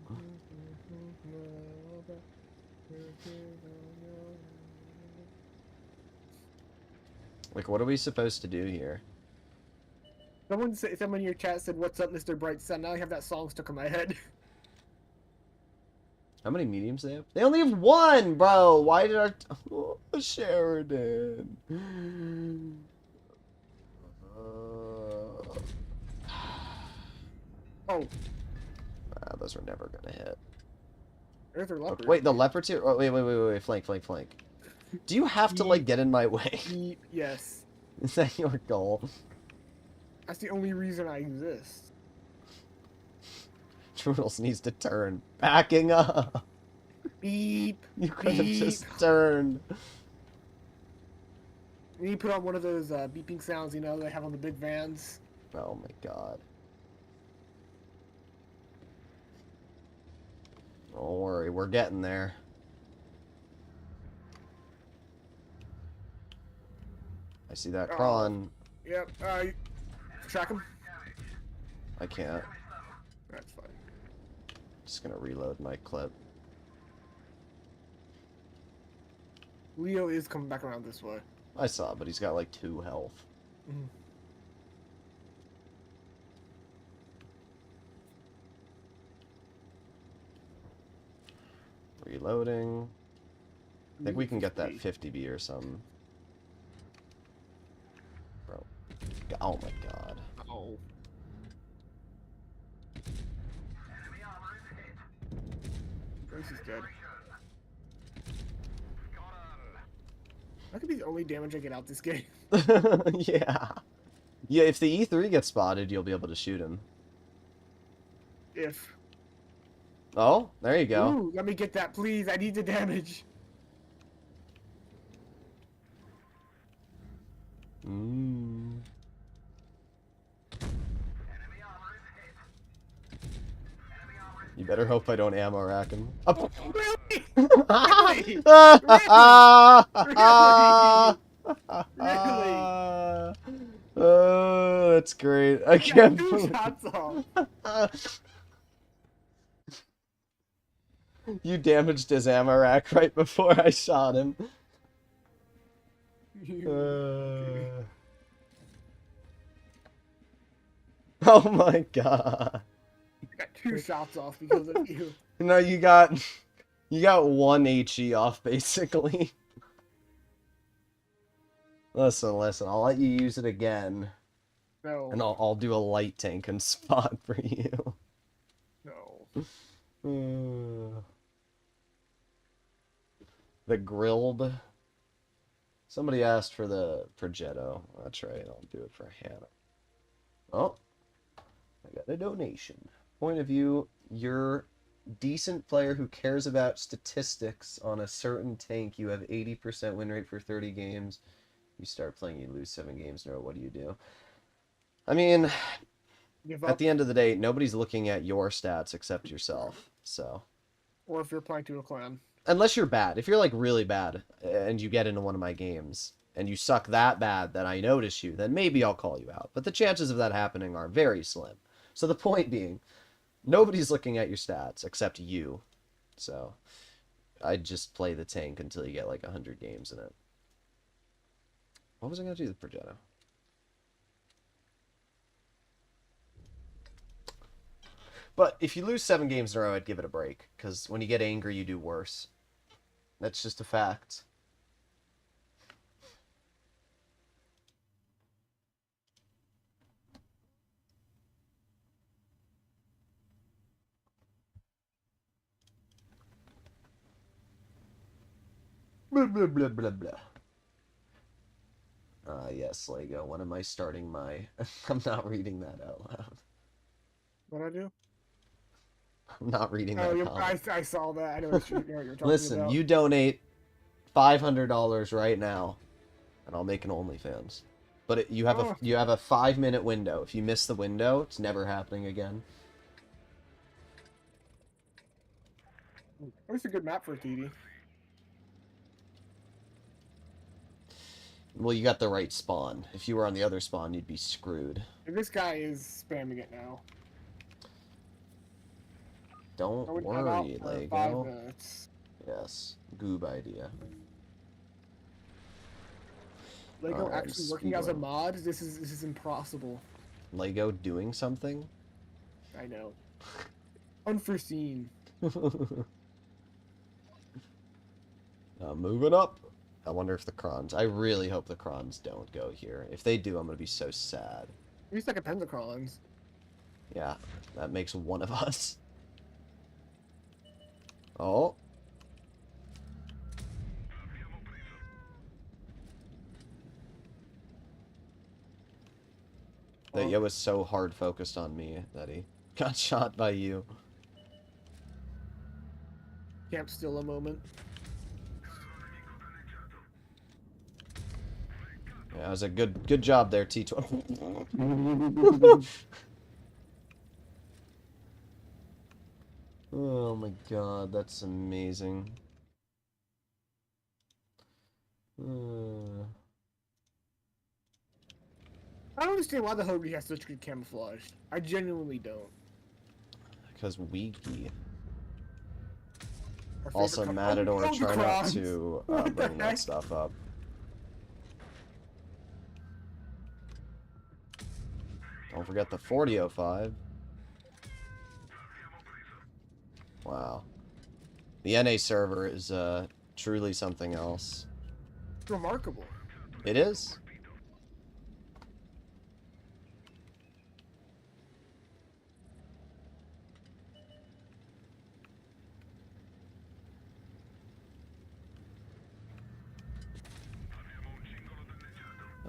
Like, what are we supposed to do here? Someone in your chat said, "What's up, Mr. Bright Sun?" Now I have that song stuck in my head. How many mediums they have? They only have one, bro. Why did our oh, Sheridan? Oh, Those were never gonna hit. there's their leopard. Wait, the leopard's here. Oh, wait, flank. Do you have to like get in my way? Yes. Is that your goal? That's the only reason I exist. Droodles needs to turn. Backing up. Beep. You could have Beep. just turned. You need to put on one of those beeping sounds, you know, they have on the big vans. Oh my god. Don't worry, we're getting there. I see that crawling. Yep. Track him. I can't. That's fine. Just gonna reload my clip. Leo is coming back around this way. I saw, but he's got like 2 health. Mm-hmm. Reloading. I think we can get that 50B or something. Bro. Oh my god. Oh. Grace is dead. That could be the only damage I get out this game. Yeah. Yeah, if the E3 gets spotted, you'll be able to shoot him. If. Oh, there you go. Ooh, let me get that, please. I need the damage. Mm. You better hope I don't ammo rack him. Oh. Really? Really? Oh, that's great. I can't Two believe shots off. you damaged his ammo rack right before I shot him. Oh my god. I got 2 shots off because of you. No, you got 1 HE off basically. Listen, I'll let you use it again. No. And I'll do a light tank and spot for you. No. The grilled. Somebody asked for the Progetto. That's right, I'll do it for Hannah. Oh, I got a donation. Point of view, you're decent player who cares about statistics on a certain tank. You have 80% win rate for 30 games. You start playing, you lose 7 games in a row. What do you do? I mean, at the end of the day, nobody's looking at your stats except yourself. So, or if you're playing to a clan. Unless you're bad. If you're like really bad and you get into one of my games and you suck that bad that I notice you, then maybe I'll call you out. But the chances of that happening are very slim. So the point being, nobody's looking at your stats except you. So I'd just play the tank until you get like 100 games in it. What was I going to do with Progetto? But if you lose 7 games in a row, I'd give it a break. Because when you get angry, you do worse. That's just a fact. Blah, blah, blah, blah, blah. Yes, Lego. When am I starting my... I'm not reading that out loud. What'd I do? I'm not reading that comment. I saw that. I know what you're talking about. Listen, you donate $500 right now, and I'll make an OnlyFans. But you have a 5-minute window. If you miss the window, it's never happening again. That's a good map for a TD. Well, you got the right spawn. If you were on the other spawn, you'd be screwed. This guy is spamming it now. Don't worry, Lego. Yes, goob idea. Lego actually working as a mod. This is impossible. Lego doing something. I know. Unforeseen. Moving up. I wonder if the Krons... I really hope the Krons don't go here. If they do, I'm going to be so sad. At least like a Pentacrons. Yeah, that makes one of us. Oh. That Yo was so hard focused on me that he got shot by you. Camp still a moment. Yeah, that was a good job there, T12. Oh my god, that's amazing. I don't understand why the Hoagie has such good camouflage. I genuinely don't. Because weaky. Our favorite Also, co- Matador, oh, the try not Krons. to What the bring that heck? stuff up. Don't forget the 4005. Wow. The NA server is truly something else. It's remarkable. It is.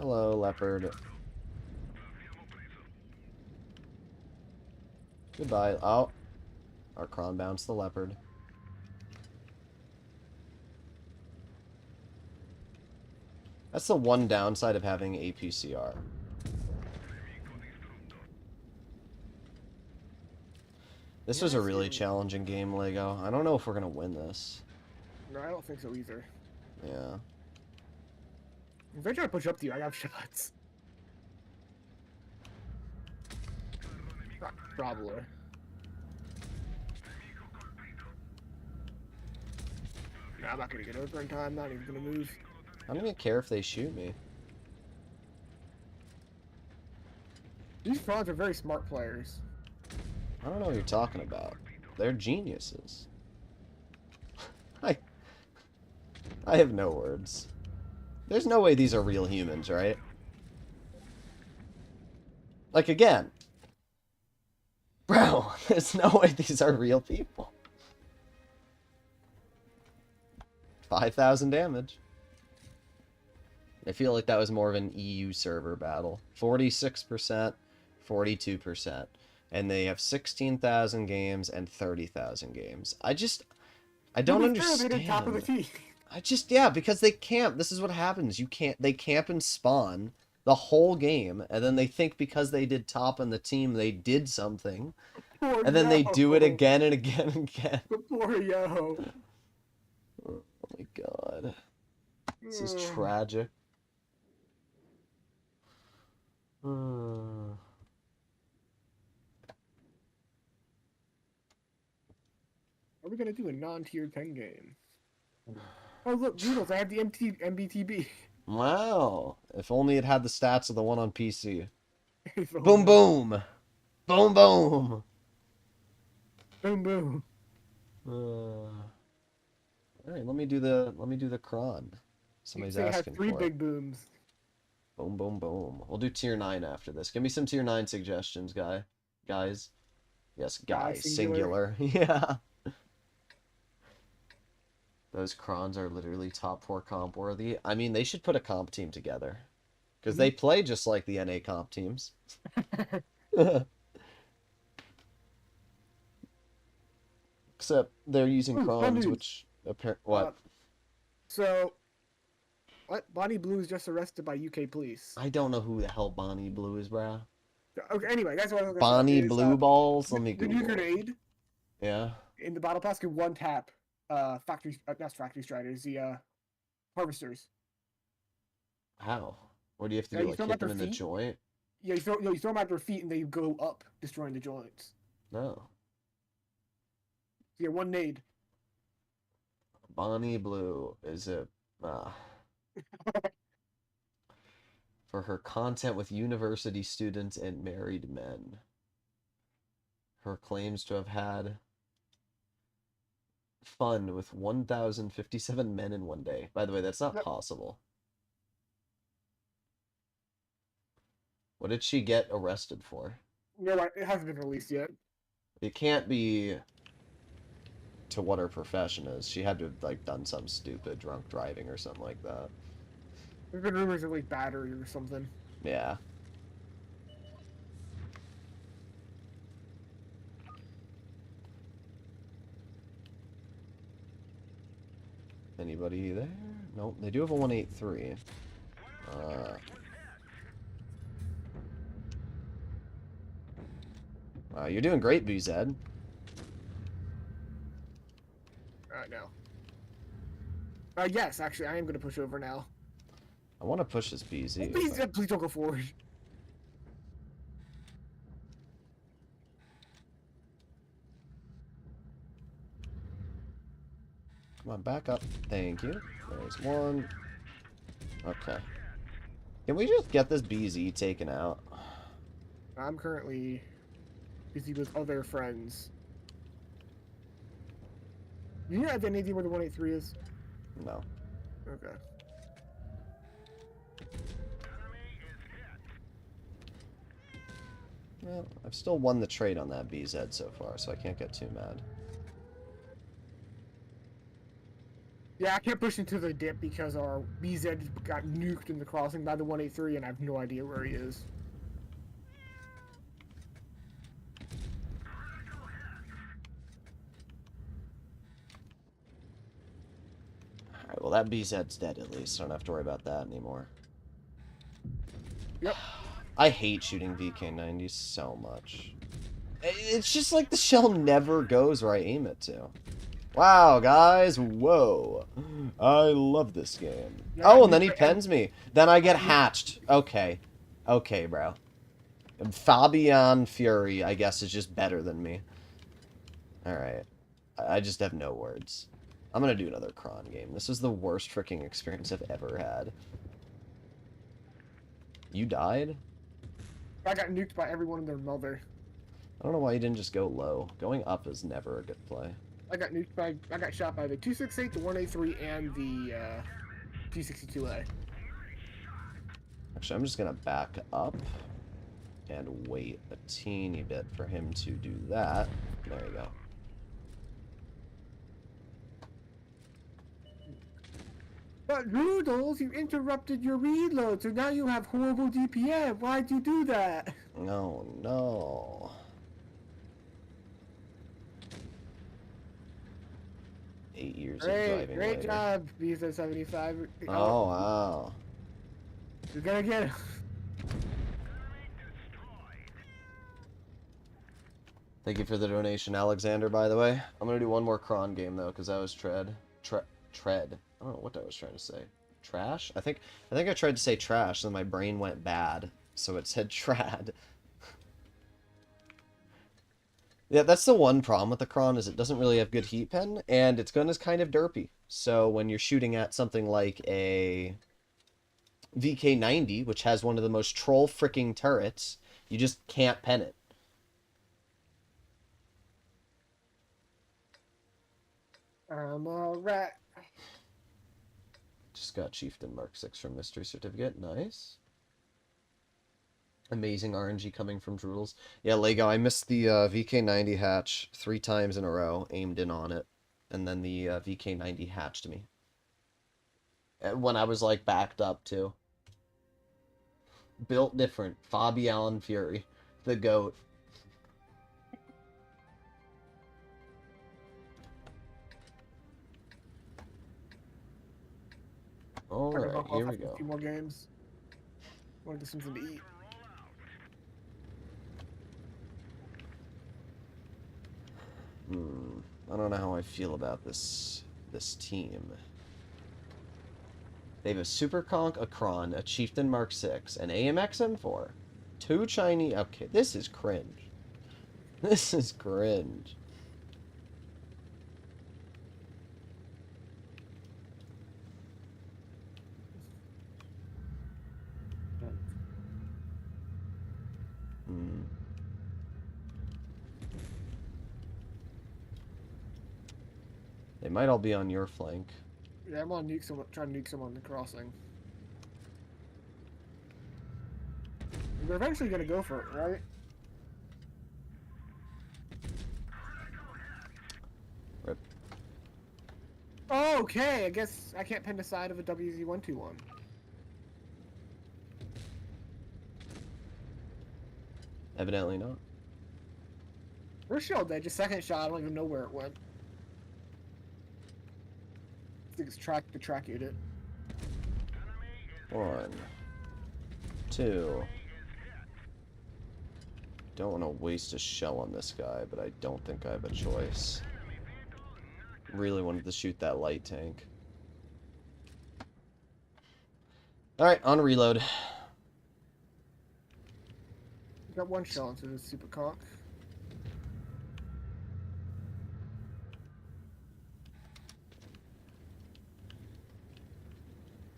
Hello, leopard. Goodbye. Oh. Our Kron bounced the leopard. That's the one downside of having APCR. This was a really challenging game, Lego. I don't know if we're gonna win this. No, I don't think so either. Yeah. If I try to push up to you, I have shots. Probably. Nah, I'm not gonna get over in time. Not even gonna move. I don't even care if they shoot me. These Krons are very smart players. I don't know what you're talking about. They're geniuses. I have no words. There's no way these are real humans, right? Like, again. Bro, there's no way these are real people. 5,000 damage. I feel like that was more of an EU server battle. 46%, 42%. And they have 16,000 games and 30,000 games. I don't understand. They did top of the team. Yeah, because they camp. This is what happens. They camp and spawn the whole game, and then they think because they did top on the team, they did something. Poor And then they do it Yo. again and again and again. The poor Yo. Oh my god. This is tragic. Are we gonna do a non-tier 10 game? Oh look, Droodles, I have the MBTB. Wow. If only it had the stats of the one on PC. So Boom boom. Boom boom. boom boom. Alright, let me do the cron. Somebody's You asking have three for big it. booms. Boom boom boom. We'll do tier 9 after this. Give me some tier 9 suggestions, guys. Yes, guys. Singular. Yeah. Those Krons are literally top 4 comp worthy. I mean, they should put a comp team together. Because they play just like the NA comp teams. Except they're using Krons, which... What? So, what? Bonnie Blue is just arrested by UK police. I don't know who the hell Bonnie Blue is, brah. Okay, anyway, that's what I was gonna Bonnie say is, Blue Balls? Let me the Google. new grenade Yeah? in the battle pass can one tap not factory striders, the harvesters. How? What do you have to Yeah, do? you Like throw 'em hit at them their in the feet? joint? Yeah, you throw them at their feet and they go up, destroying the joints. No. Yeah, one nade. Bonnie Blue. Is it... for her content with university students and married men. Her claims to have had fun with 1,057 men in one day. By the way, that's not Yep. possible. What did she get arrested for? You're right, it hasn't been released yet. It can't be to what her profession is. She had to have, like, done some stupid drunk driving or something like that. There's been rumors of like battery or something. Yeah. Anybody there? Nope, they do have a 183. Wow, you're doing great, BZ. No. Yes, actually, I am gonna push over now. I want to push this BZ. Please, please don't go forward. Come on, back up. Thank you. There's one. Okay. Can we just get this BZ taken out? I'm currently busy with other friends. Do you have any idea where the 183 is? No. Okay. Well, I've still won the trade on that BZ so far, so I can't get too mad. Yeah, I can't push into the dip because our BZ got nuked in the crossing by the 183, and I have no idea where he is. Alright, well that BZ's dead at least. I don't have to worry about that anymore. Yep. I hate shooting VK90s so much. It's just like the shell never goes where I aim it to. Wow, guys, whoa. I love this game. Yeah, Oh, and then he pens me. Then I get hatched. Okay. Okay, bro. Fabian Fury, I guess, is just better than me. Alright. I just have no words. I'm gonna do another cron game. This is the worst freaking experience I've ever had. You died? I got nuked by everyone and their mother. I don't know why you didn't just go low. Going up is never a good play. I got shot by the 268, the 183, and the T62A. Actually, I'm just gonna back up and wait a teeny bit for him to do that. There you go. But Droodles, you interrupted your reload, so now you have horrible DPM. Why'd you do that? No, no. 8 years of driving Great later. job, Visa 75. Oh, wow. You're gonna get it. Thank you for the donation, Alexander, by the way. I'm gonna do one more cron game, though, because that was tread. I don't know what I was trying to say. Trash? I think I tried to say trash, and my brain went bad, so it said trad. Yeah, that's the one problem with the cron, is it doesn't really have good heat pen, and its gun is kind of derpy. So when you're shooting at something like a VK90, which has one of the most troll freaking turrets, you just can't pen it. I'm a rat. Just got Chieftain Mark 6 from Mystery Certificate. Nice. Amazing RNG coming from Droodles. Yeah, Lego, I missed the VK90 hatch 3 times in a row, aimed in on it, and then the VK90 hatched me. And when I was, like, backed up, too. Built different. Fabian Fury. The GOAT. Alright, here we go. A few more games. Want to get something to eat. I don't know how I feel about this team. They have a Super Conch, a Kron, a Chieftain Mark 6, an AMX M4, 2 Chinese... Okay, this is cringe. This is cringe. They might all be on your flank. Yeah, I'm on nuke someone, trying to nuke someone in the crossing. They're eventually gonna go for it, right? Rip. Oh, okay, I guess I can't pin the side of a WZ-121. Evidently not. First shell dead, just second shot, I don't even know where it went. I think it's the track unit. 1, 2. Don't want to waste a shell on this guy, but I don't think I have a choice. Really wanted to shoot that light tank. Alright, on reload. Got one shell into the super conch.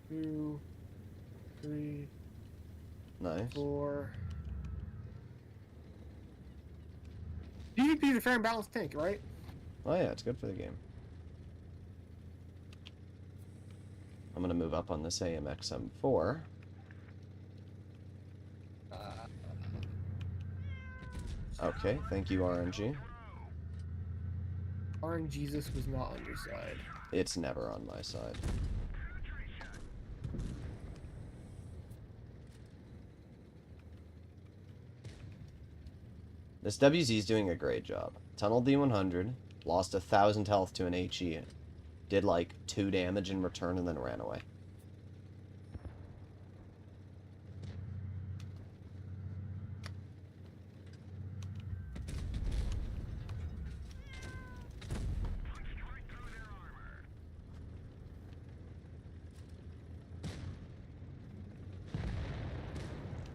Two, 3, Nice. 4. PvP is a fair and balanced tank, right? Oh yeah, it's good for the game. I'm gonna move up on this AMX M4. Okay, thank you, RNG. RNGesus was not on your side. It's never on my side. This WZ is doing a great job. Tunnel D100, lost 1,000 health to an HE, did like 2 damage in return, and then ran away.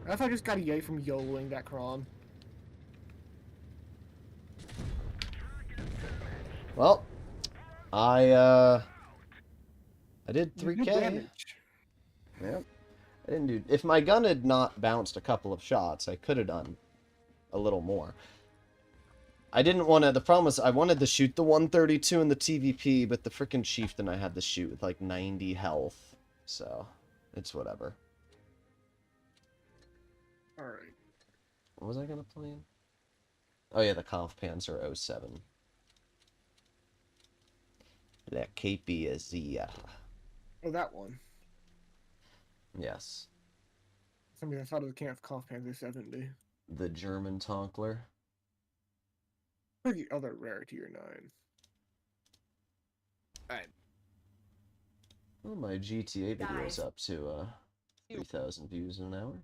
I thought I just got a yay from YOLOing that cron. Well, I did You did 3K. damage. Yep. I didn't do... If my gun had not bounced a couple of shots, I could have done a little more. I didn't want to... The problem was I wanted to shoot the 132 in the TVP, but the frickin' Chieftain I had to shoot with like 90 health. So, it's whatever. Alright. What was I gonna play in? Oh yeah, the Kampfpanzer 07. That KP is the... Oh, that one. Yes. Somebody I thought it was Kampfpanzer 70. The German Tonkler. Or the other rare tier 9. Alright. Well, my GTA video's up to 3,000 views in an hour.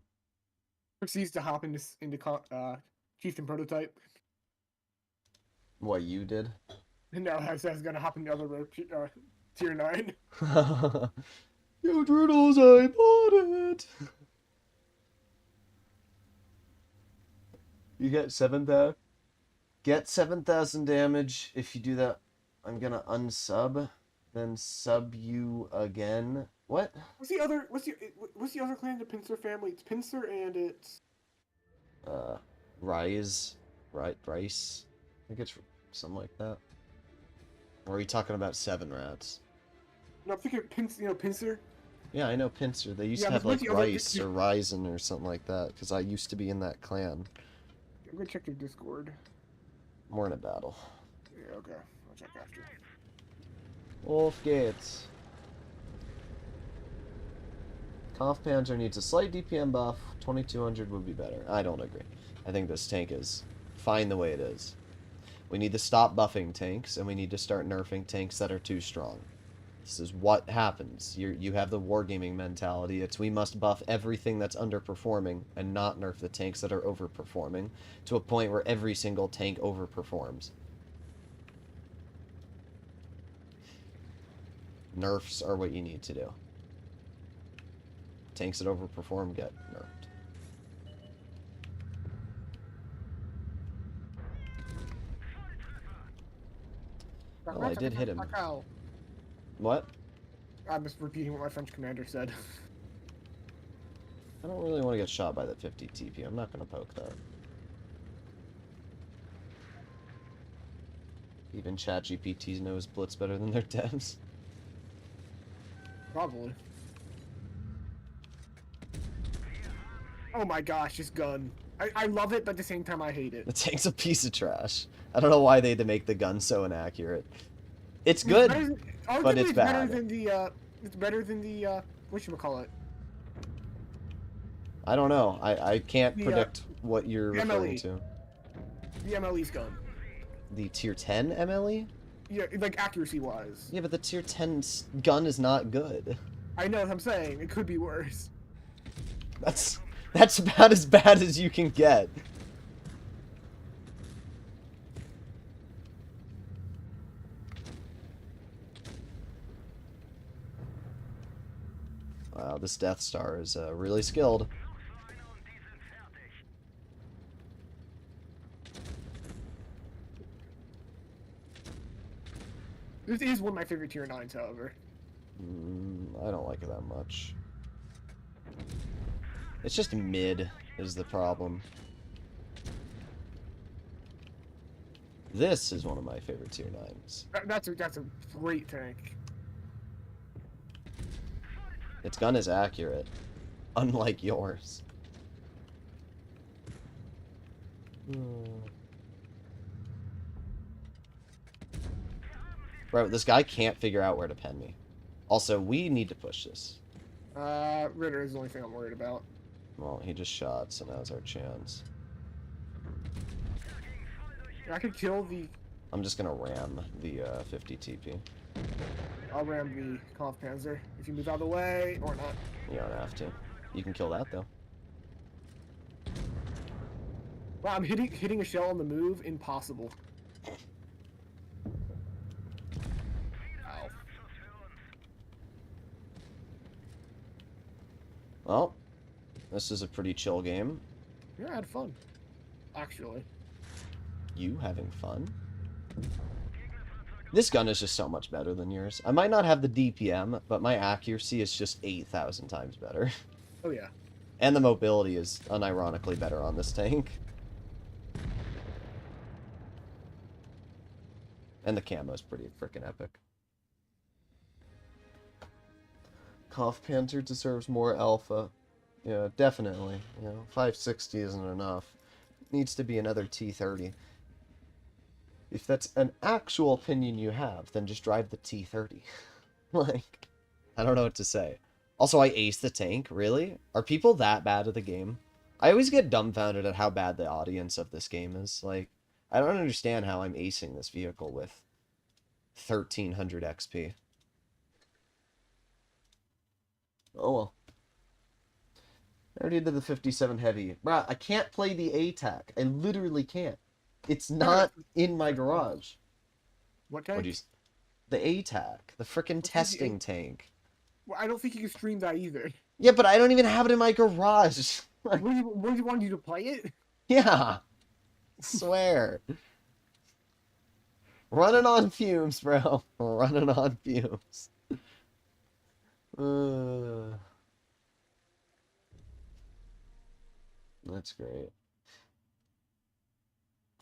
Proceeds to hop into Chieftain Prototype. What, you did? And now I said I was gonna hop in the other rare tier 9. Yo, Droodles, I bought it! You get 7,000? Get 7,000 damage. If you do that, I'm gonna unsub, then sub you again. What? What's the other clan in the Pincer family? It's Pincer and it's... Rice? I think it's something like that. Or are you talking about 7 rats? No, I'm thinking Pincer. Yeah, I know Pincer. They used Yeah, to have but what's like the other- Rice or Ryzen or something like that, because I used to be in that clan. I'm gonna check their Discord. More in a battle. Yeah, okay. I'll check after. Wolf Gates. Kampfpanzer needs a slight DPM buff. 2200 would be better. I don't agree. I think this tank is fine the way it is. We need to stop buffing tanks, and we need to start nerfing tanks that are too strong. This is what happens. You have the wargaming mentality. It's we must buff everything that's underperforming and not nerf the tanks that are overperforming to a point where every single tank overperforms. Nerfs are what you need to do. Tanks that overperform get nerfed. Well, I did hit him. What? I'm just repeating what my French commander said. I don't really want to get shot by that 50 TP. I'm not going to poke that. Even ChatGPT knows Blitz better than their devs. Probably. Oh my gosh, this gun. I love it, but at the same time I hate it. The tank's a piece of trash. I don't know why they had to make the gun so inaccurate. It's It's good, better than, but arguably it's better bad. than the it's better than the whatchamacallit? I don't know. I can't The predict what you're the referring MLE. to. The MLE's gun. The tier 10 MLE? Yeah, like accuracy wise. Yeah, but the tier 10 gun is not good. I know what I'm saying. It could be worse. That's about as bad as you can get. Wow, this Death Star is really skilled. This is one of my favorite tier 9s, however. I don't like it that much. It's just mid is the problem. This is one of my favorite tier 9s. That's a great tank. Its gun is accurate, unlike yours. Bro, this guy can't figure out where to pen me. Also, we need to push this. Ritter is the only thing I'm worried about. Well, he just shot, so now's our chance. I could kill the. I'm just gonna ram the 50 TP. I'll ram the Kampfpanzer if you move out of the way or not. You don't have to. You can kill that though. Wow, I'm hitting a shell on the move. Impossible. Ow. Well, this is a pretty chill game. Yeah, I had fun. Actually. You having fun? This gun is just so much better than yours. I might not have the DPM, but my accuracy is just 8,000 times better. Oh yeah. And the mobility is unironically better on this tank. And the camo is pretty freaking epic. Kampfpanzer deserves more alpha. Yeah, definitely. You know, 560 isn't enough. It needs to be another T30. If that's an actual opinion you have, then just drive the T30. Like, I don't know what to say. Also, I aced the tank, really? Are people that bad at the game? I always get dumbfounded at how bad the audience of this game is. Like, I don't understand how I'm acing this vehicle with 1300 XP. Oh well. I already did the 57 heavy. Bruh, I can't play the A-TAC. I literally can't. It's not in my garage. What tank? What'd you... The A-TAC. The frickin' testing tank. Well, I don't think you can stream that either. Yeah, but I don't even have it in my garage. What do you want you to play it? Yeah. Swear. Running on fumes, bro. Running on fumes. That's great.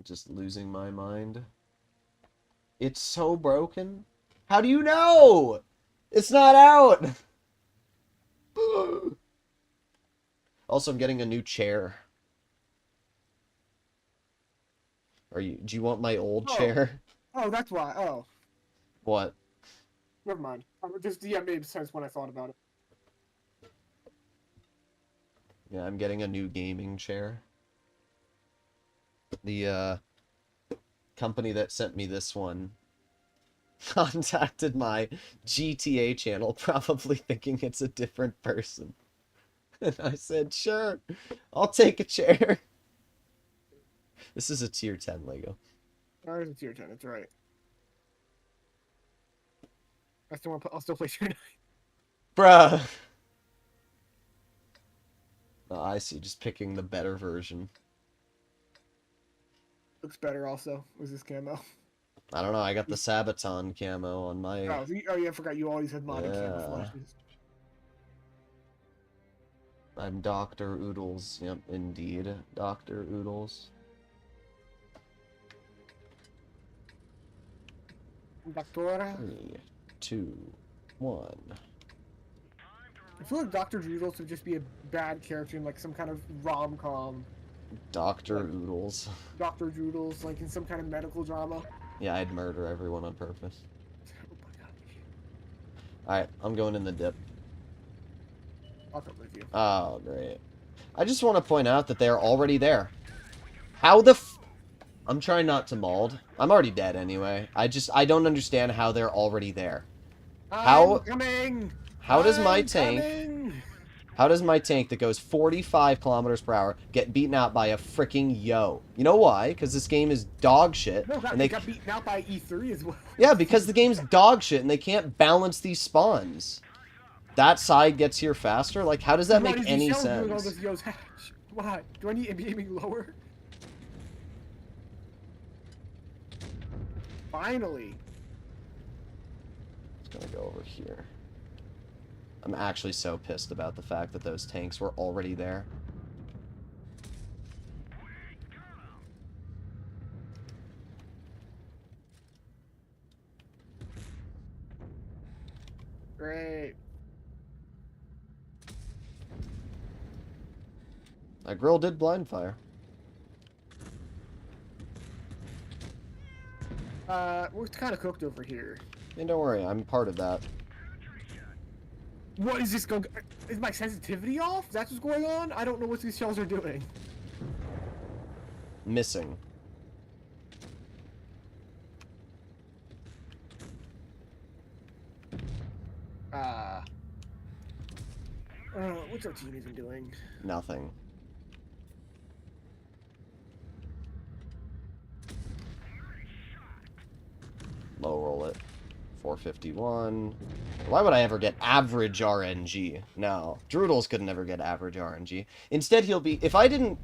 Just losing my mind. It's so broken. How do you know? It's not out. Also, I'm getting a new chair. Do you want my old chair? Oh, that's why. Oh, What? never mind. Just yeah, made sense when I thought about it. Yeah, I'm getting a new gaming chair. The company that sent me this one contacted my GTA channel, probably thinking it's a different person. And I said, sure, I'll take a chair. This is a tier 10 Lego. Oh, it's a tier 10, that's right. I'll still play tier 9. Bruh. Oh, I see, just picking the better version. Looks better also, with this camo. I don't know, I got the Sabaton camo on my... Oh, yeah, I forgot you always had modded Yeah. camouflages. I'm Dr. Oodles. Yep, indeed. Dr. Oodles. Doctora. 3, 2, 1. I feel like Dr. Droodles would just be a bad character in like some kind of rom-com. Dr. Like, Oodles. Dr. Droodles, like in some kind of medical drama. Yeah, I'd murder everyone on purpose. Oh my god. Alright, I'm going in the dip. I'll come with you. Oh, great. I just want to point out that they're already there. How the I'm trying not to mauled. I'm already dead anyway. I don't understand how they're already there. I'm coming! How does my I'm tank... coming! How does my tank that goes 45 kilometers per hour get beaten out by a freaking yo? You know why? Because this game is dog shit. No, and they got beaten out by E3 as well. Yeah, because the game's dog shit and they can't balance these spawns. That side gets here faster? Like, how does that make any sense? Doing all this yo's hatch? Why? Do I need to be aiming lower? Finally. It's gonna go over here. I'm actually so pissed about the fact that those tanks were already there. Great. That grill did blind fire. We're kind of cooked over here. And don't worry, I'm part of that. What is this going? Is my sensitivity off? That's what's going on? I don't know what these shells are doing. Missing. What's our team even doing? Nothing. Low roll it. 451. Why would I ever get average RNG? No. Droodles could never get average RNG. Instead, he'll be... If I didn't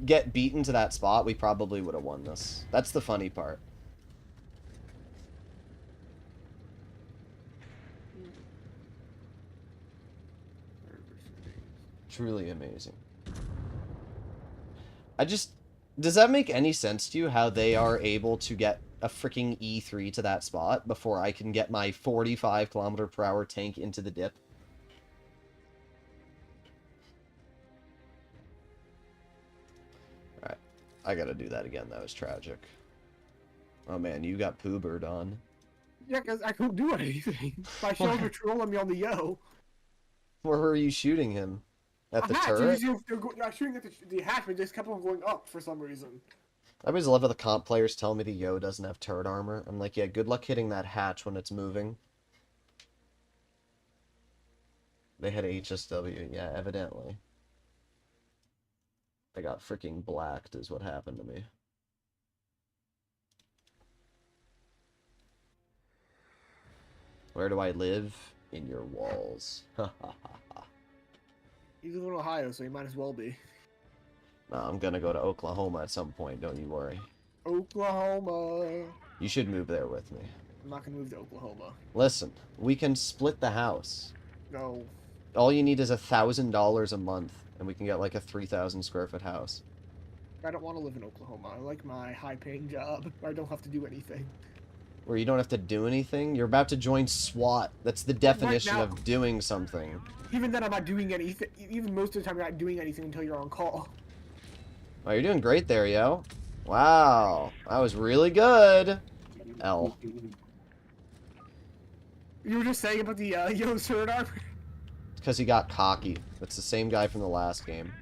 get beaten to that spot, we probably would have won this. That's the funny part. Truly amazing. Does that make any sense to you, how they are able to get a freaking E3 to that spot before I can get my 45 kilometer per hour tank into the dip? Alright. I gotta do that again. That was tragic. Oh man, you got poobered on. Yeah, because I couldn't do anything. My shells were trolling me on the yo. Where were you shooting him? At the hatch. turret? They're shooting at the hatch, but they just kept on going up for some reason. I always love how the comp players tell me the yo doesn't have turret armor. I'm like, yeah, good luck hitting that hatch when it's moving. They had HSW, yeah, evidently. I got freaking blacked is what happened to me. Where do I live? In your walls. Ha ha ha ha. You live in Ohio, so you might as well be. No, I'm gonna go to Oklahoma at some point, don't you worry. Oklahoma. You should move there with me. I'm not gonna move to Oklahoma. Listen, we can split the house. No. All you need is $1,000 a month, and we can get like a 3,000 square foot house. I don't want to live in Oklahoma. I like my high-paying job where I don't have to do anything. Where you don't have to do anything? You're about to join SWAT. That's the definition Right now, of doing something. Even then, I'm not doing anything. Even most of the time, you're not doing anything until you're on call. Oh, you're doing great there, yo. Wow. That was really good. L. You were just saying about the yo sword armor. Because he got cocky. That's the same guy from the last game.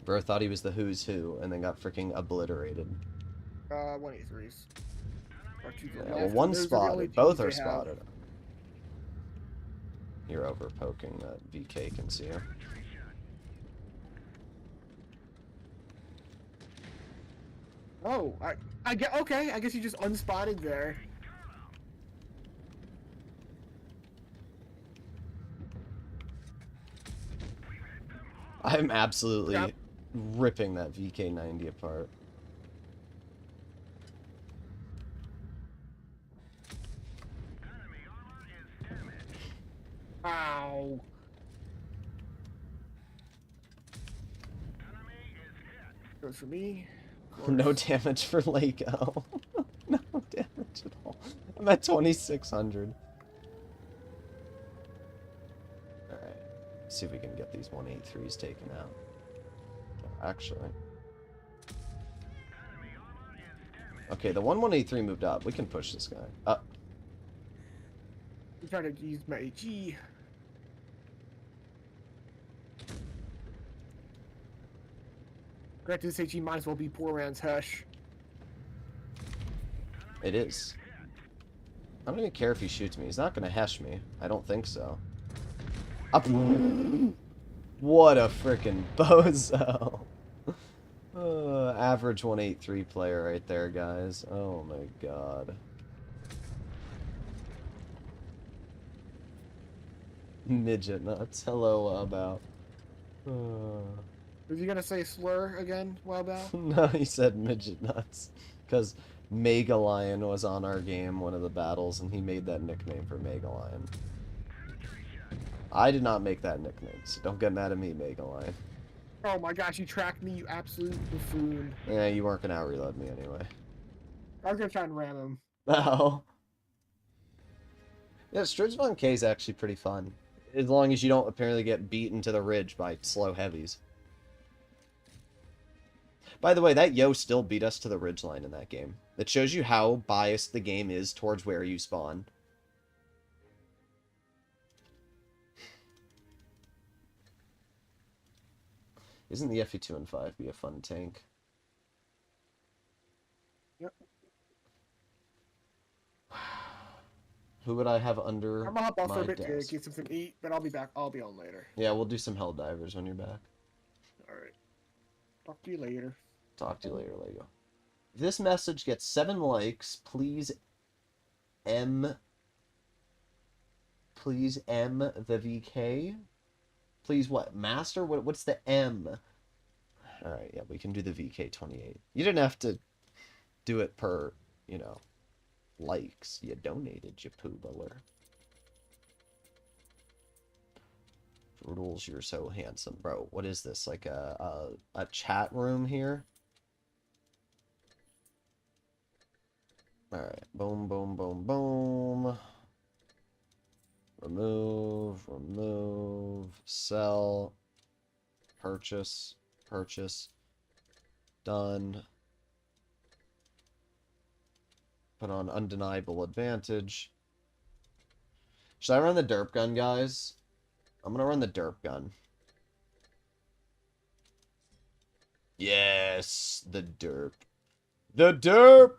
Bro thought he was the who's who, and then got freaking obliterated. 183s. Yeah, well, one spotted. Both are spotted. You're over poking that VK can see you. Oh, I get okay. I guess you just unspotted there. I'm absolutely ripping that VK90 apart. Ow. Goes for me. course. No damage for Lego. No damage at all. I'm at 2,600. Alright. See if we can get these 183s taken out. Actually. Okay, the 183 moved up. We can push this guy. Up. I'm trying to use my HE. Granted, this HE might as well be poor man's Hush. It is. I don't even care if he shoots me. He's not going to hesh me. I don't think so. Up. What a freaking bozo. Average 183 player right there, guys. Oh my god. Midget nuts. Hello, about. Was he gonna say slur again, Wowbow? No, he said midget nuts. Because Mega Lion was on our game, one of the battles, and he made that nickname for Mega Lion. I did not make that nickname, so don't get mad at me, Mega Lion. Oh my gosh, you tracked me, you absolute buffoon. Yeah, you weren't gonna out-reload me anyway. I was gonna try and ram him. Oh. Yeah, Stridge K is actually pretty fun. As long as you don't apparently get beaten to the ridge by slow heavies. By the way, that Yo still beat us to the ridge line in that game. It shows you how biased the game is towards where you spawn. Isn't the FE2 and 5 be a fun tank? Yep. Who would I have under I'm gonna hop off for my a bit to desk? get something to eat, but I'll be back. I'll be on later. Yeah, we'll do some Helldivers when you're back. Alright. Talk to you later. Talk to you later, Lego. If this message gets 7 likes, please M the VK. Please what? Master? What's the M? Alright, yeah, we can do the VK28. You didn't have to do it per, you know, likes. You donated, you poobaler. Droodles, you're so handsome. Bro, what is this? Like a chat room here? Alright, boom, boom, boom, boom. Remove, sell, purchase, done. Put on undeniable advantage. Should I run the derp gun, guys? I'm gonna run the derp gun. Yes, the derp. The derp!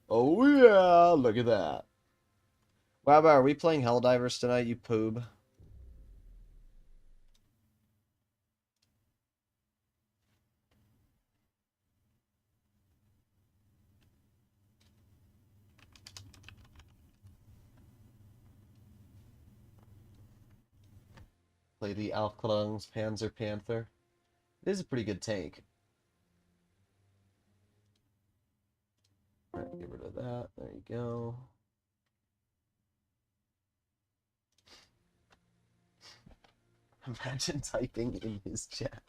Oh yeah, look at that. Wow, are we playing Helldivers tonight, you poob? Play the Alklung's Panzer Panther. It is a pretty good tank. Alright, get rid of that. There you go. Imagine typing in his chat.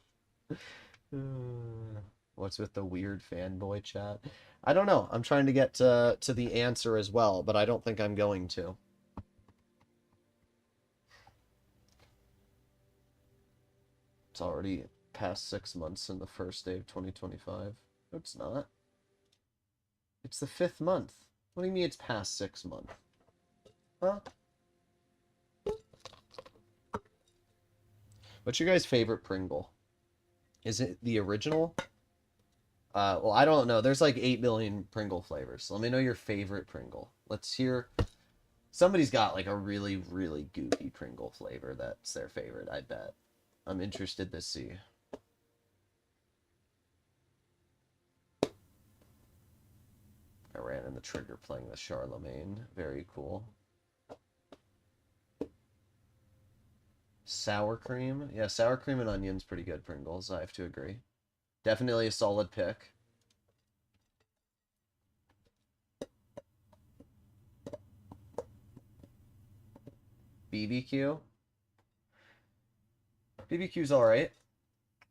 What's with the weird fanboy chat? I don't know. I'm trying to get to the answer as well, but I don't think I'm going to. It's already past 6 months in the first day of 2025. No, it's not. It's the 5th month. What do you mean it's past 6 months? Huh? What's your guys' favorite Pringle? Is it the original? Well, I don't know. There's like 8 billion Pringle flavors. So let me know your favorite Pringle. Let's hear. Somebody's got like a really, really goofy Pringle flavor that's their favorite, I bet. I'm interested to see. I ran in the trigger playing the Charlemagne. Very cool. Sour cream? Yeah, sour cream and onion's pretty good, Pringles. I have to agree. Definitely a solid pick. BBQ? BBQ's alright.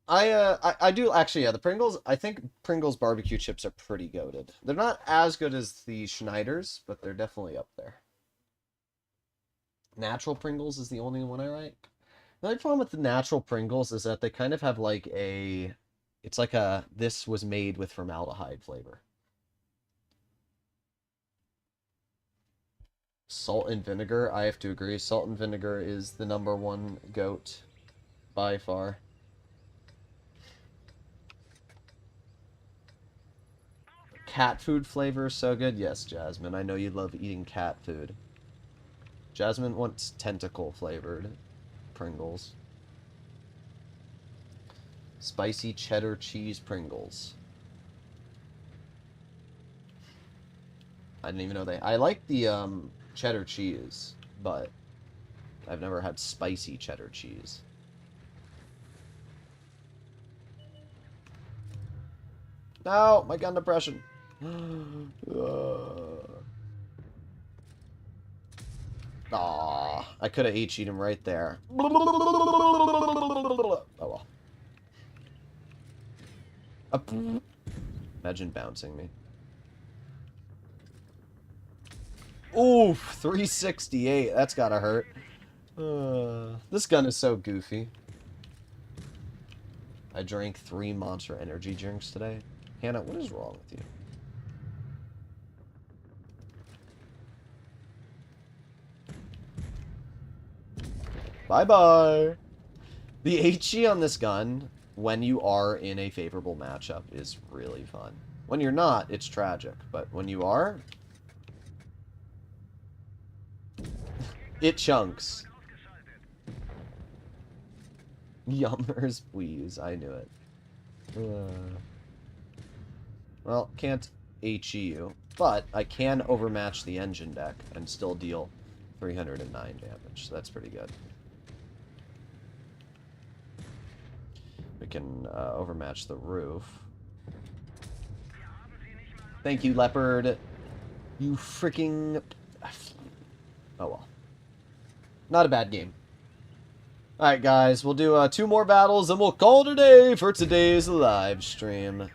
I do actually, yeah, the Pringles, I think Pringles barbecue chips are pretty goated. They're not as good as the Schneiders, but they're definitely up there. Natural Pringles is the only one I like. The only problem with the natural Pringles is that they kind of have like a, it's like a, this was made with formaldehyde flavor. Salt and vinegar, I have to agree. Salt and vinegar is the #1 goat by far. Cat food flavor is so good. Yes, Jasmine, I know you love eating cat food. Jasmine wants tentacle flavored Pringles. Spicy cheddar cheese Pringles. I didn't even know they... I like the cheddar cheese, but I've never had spicy cheddar cheese. No, my gun depression. Aw, I could have H-eated him right there. Oh well. Imagine bouncing me. Oof, 368. That's gotta hurt. This gun is so goofy. I drank 3 Monster Energy drinks today. Hannah, what is wrong with you? Bye-bye. The HE on this gun, when you are in a favorable matchup, is really fun. When you're not, it's tragic. But when you are, it chunks. Yummers, please. I knew it. Well, can't HE you, but I can overmatch the engine deck and still deal 309 damage. So that's pretty good. We can overmatch the roof. Thank you, Leopard. You freaking... Oh well. Not a bad game. Alright, guys. We'll do 2 more battles, and we'll call it a day for today's live stream.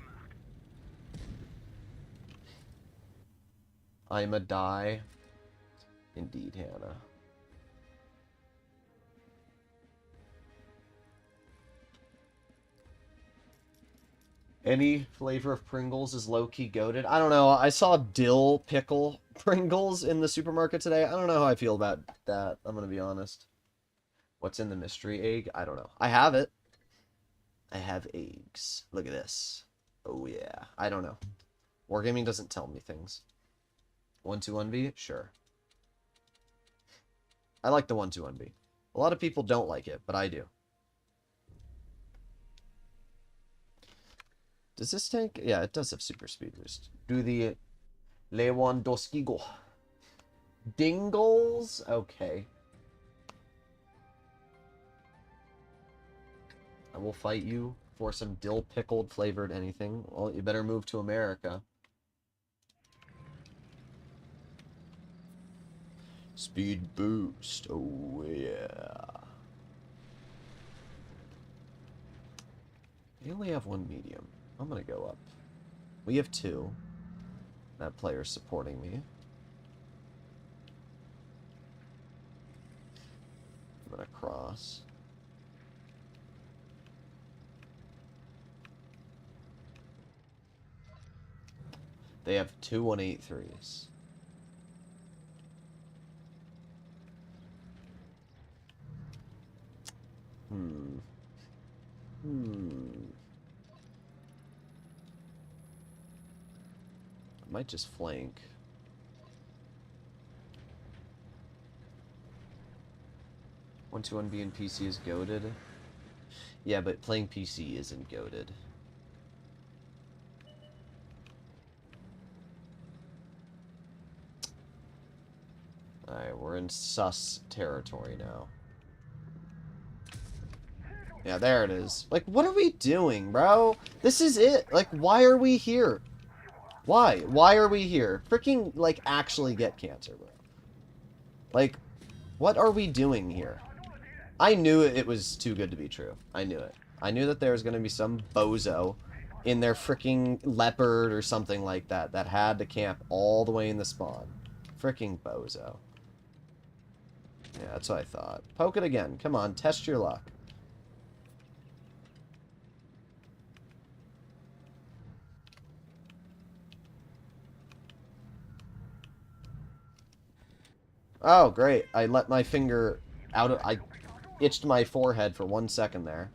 I'm a die. Indeed, Hannah. Any flavor of Pringles is low-key goated. I don't know. I saw dill pickle Pringles in the supermarket today. I don't know how I feel about that. I'm going to be honest. What's in the mystery egg? I don't know. I have it. I have eggs. Look at this. Oh, yeah. I don't know. Wargaming doesn't tell me things. 1-2-1B? Sure. I like the 1-2-1B. A lot of people don't like it, but I do. Does this tank? Yeah, it does have super speed boost. Do the Lewandowski. Dingles? Okay. I will fight you for some dill pickled flavored anything. Well, you better move to America. Speed boost. Oh, yeah. They only have 1 medium. I'm gonna go up. We have 2. That player's supporting me. I'm gonna cross. They have 2 183s. I might just flank. One to 1B and PC is goated. Yeah, but playing PC isn't goated. Alright, we're in sus territory now. Yeah, there it is. Like, what are we doing, bro? This is it. Like, why are we here? Why? Why are we here? Freaking, like, actually get cancer, bro. Like, what are we doing here? I knew it was too good to be true. I knew it. I knew that there was going to be some bozo in their freaking leopard or something like that that had to camp all the way in the spawn. Freaking bozo. Yeah, that's what I thought. Poke it again. Come on, test your luck. Oh, great. I let my finger out of... I itched my forehead for 1 second there.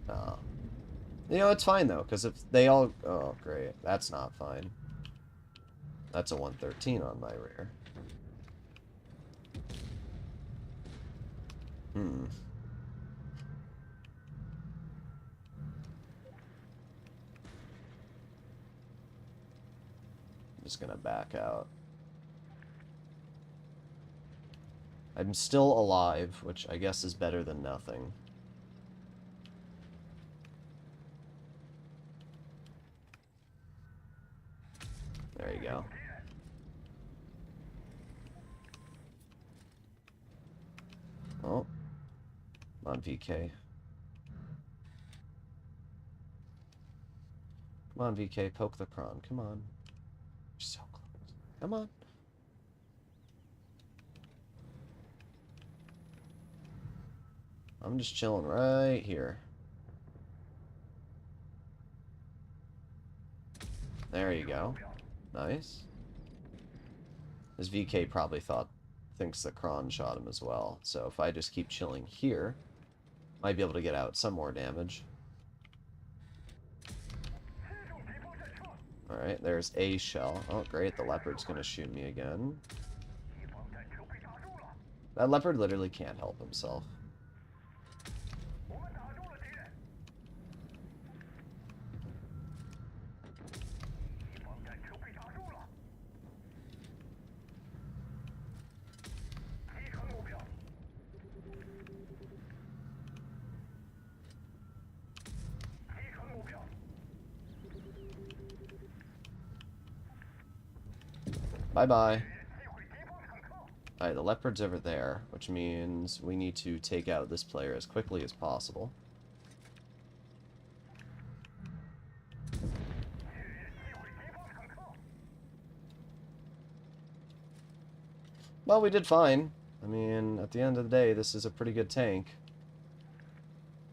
Oh. You know, it's fine, though, because if they all... Oh, great. That's not fine. That's a 113 on my rear. Hmm. I'm just gonna back out. I'm still alive, which I guess is better than nothing. There you go. Oh. Come on, VK. Come on, VK, poke the prawn. Come on. You're so close. Come on. I'm just chilling right here. There you go. Nice. This VK probably thinks the Kron shot him as well. So if I just keep chilling here, might be able to get out some more damage. Alright, there's a shell. Oh, great. The leopard's going to shoot me again. That leopard literally can't help himself. Bye-bye. Alright, the leopard's over there, which means we need to take out this player as quickly as possible. Well, we did fine. I mean, at the end of the day, this is a pretty good tank.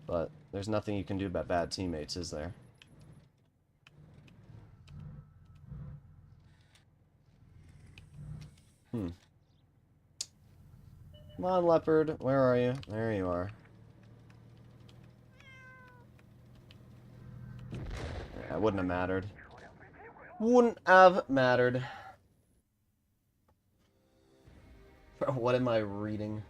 But there's nothing you can do about bad teammates, is there? Come on, leopard. Where are you? There you are. Yeah, it wouldn't have mattered. Wouldn't have mattered. Bro, what am I reading?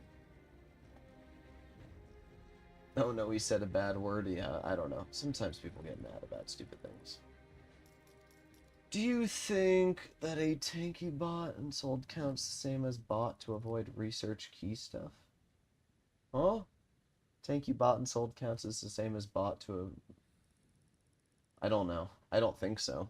Oh no, he said a bad word. Yeah, I don't know. Sometimes people get mad about stupid things. Do you think that a tanky bot and sold counts the same as bot to avoid research key stuff? Huh? Tanky bot and sold counts is the same as bot to a... I don't know. I don't think so.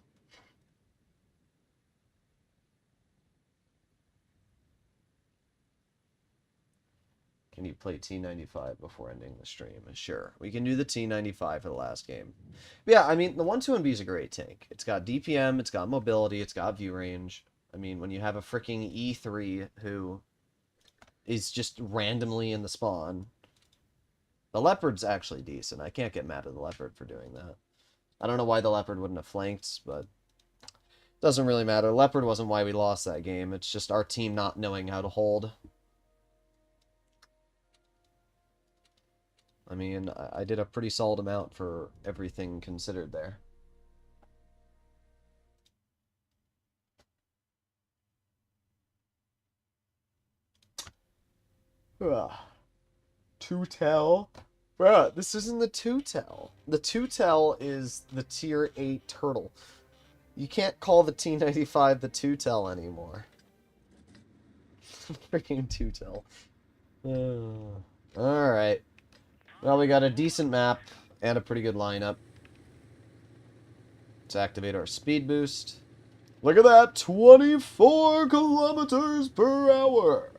Can you play T95 before ending the stream? Sure. We can do the T95 for the last game. But yeah, I mean, the 1-2-1B is a great tank. It's got DPM, it's got mobility, it's got view range. I mean, when you have a freaking E3 who is just randomly in the spawn, the Leopard's actually decent. I can't get mad at the Leopard for doing that. I don't know why the Leopard wouldn't have flanked, but it doesn't really matter. Leopard wasn't why we lost that game. It's just our team not knowing how to hold. I mean, I did a pretty solid amount for everything considered there. Ugh. Two-tell? Bruh, this isn't the two-tell. The two-tell is the tier 8 turtle. You can't call the T95 the two-tell anymore. Freaking two-tell. Alright. Well, we got a decent map and a pretty good lineup. Let's activate our speed boost. Look at that! 24 kilometers per hour!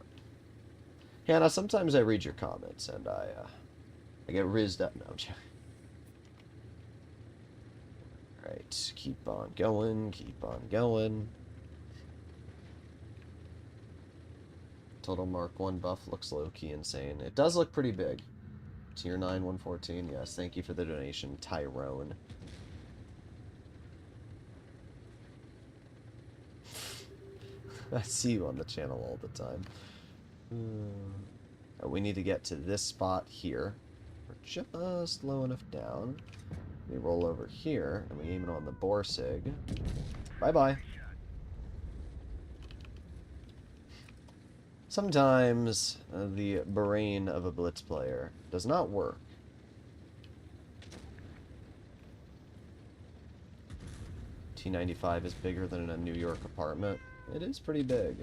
Hannah, sometimes I read your comments and I get rizzed up. No, I'm joking. Alright, keep on going, keep on going. Total Mark 1 buff looks low-key insane. It does look pretty big. Tier 9, 114. Yes, thank you for the donation, Tyrone. I see you on the channel all the time. We need to get to this spot here. We're just low enough down. We roll over here, and we aim it on the Borsig. Bye-bye. Sometimes the brain of a Blitz player does not work. T95 is bigger than a New York apartment. It is pretty big.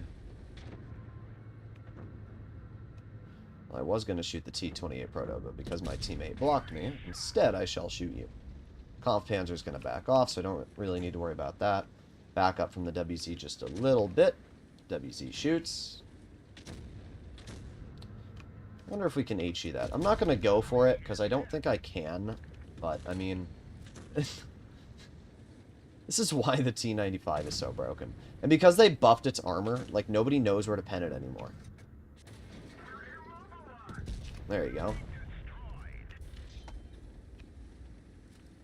Well, I was going to shoot the T28 Proto, but because my teammate blocked me, instead I shall shoot you. Conf Panzer's going to back off, so I don't really need to worry about that. Back up from the WZ just a little bit. WZ shoots. I wonder if we can HE that. I'm not going to go for it, because I don't think I can. But, I mean... this is why the T95 is so broken. And because they buffed its armor, like, nobody knows where to pen it anymore. There you go.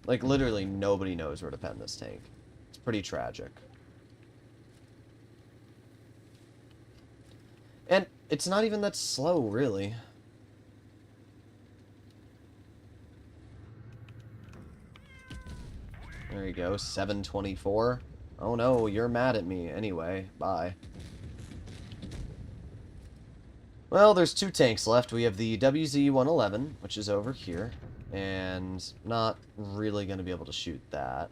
Like, literally nobody knows where to pen this tank. It's pretty tragic. And it's not even that slow, really. There you go, 724. Oh no, you're mad at me. Anyway, bye. Well, there's two tanks left. We have the WZ-111, which is over here. And not really going to be able to shoot that.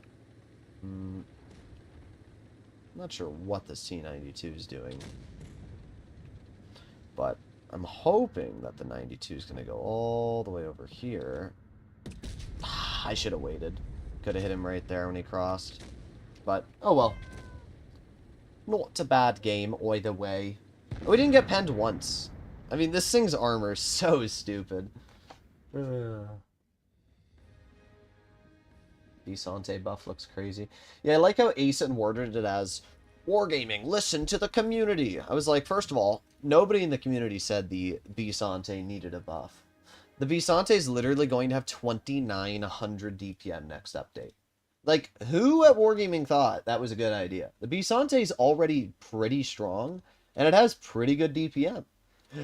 Not sure what this T-92 is doing. But I'm hoping that the 92 is going to go all the way over here. I should have waited. Could have hit him right there when he crossed. But, oh well. Not a bad game either way. We didn't get penned once. I mean, this thing's armor is so stupid. Visante buff looks crazy. Yeah, I like how Ace worded it as Wargaming, listen to the community. I was like, first of all, nobody in the community said the Visante needed a buff. The Visante is literally going to have 2900 DPM next update. Like, who at Wargaming thought that was a good idea? The Visante is already pretty strong, and it has pretty good DPM.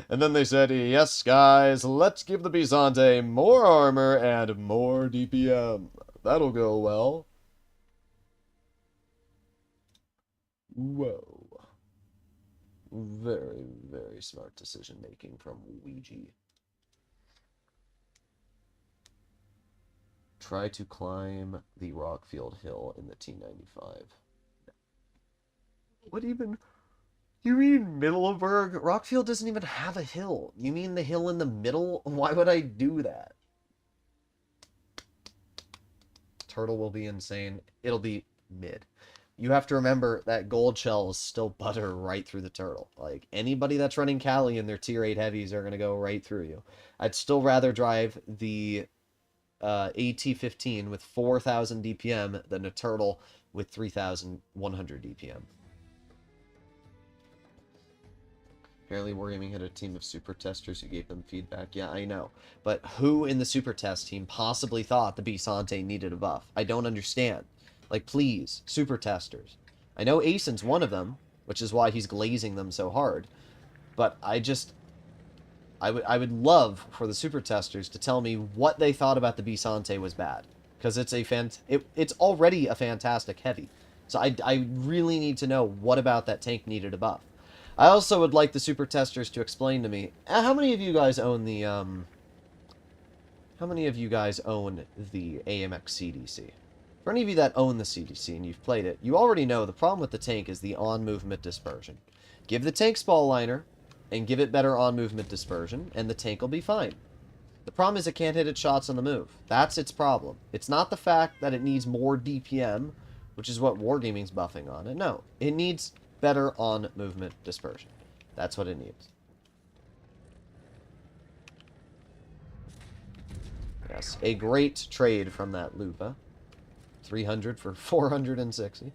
And then they said, yes, guys, let's give the Visante more armor and more DPM. That'll go well. Whoa. Very, very smart decision making from Ouija. Try to climb the Rockfield Hill in the T-95. What even... You mean Middleburg? Rockfield doesn't even have a hill. You mean the hill in the middle? Why would I do that? Turtle will be insane. It'll be mid. You have to remember that gold shells still butter right through the turtle. Like, anybody that's running Cali in their tier 8 heavies are going to go right through you. I'd still rather drive the AT-15 with 4,000 DPM than a turtle with 3,100 DPM. Apparently Wargaming had a team of super testers who gave them feedback. Yeah, I know. But who in the super test team possibly thought the Visante needed a buff? I don't understand. Like, please, super testers. I know Asen's one of them, which is why he's glazing them so hard. But I would love for the super testers to tell me what they thought about the Visante was bad. Because it's it's already a fantastic heavy. So I really need to know what about that tank needed a buff. I also would like the super testers to explain to me, how many of you guys own the, AMX CDC? For any of you that own the CDC and you've played it, you already know the problem with the tank is the on-movement dispersion. Give the tank spall liner, and give it better on-movement dispersion, and the tank will be fine. The problem is it can't hit its shots on the move. That's its problem. It's not the fact that it needs more DPM, which is what Wargaming's buffing on it. No, it needs better on-movement dispersion. That's what it needs. Yes, a great trade from that Lupa. 300 for 460.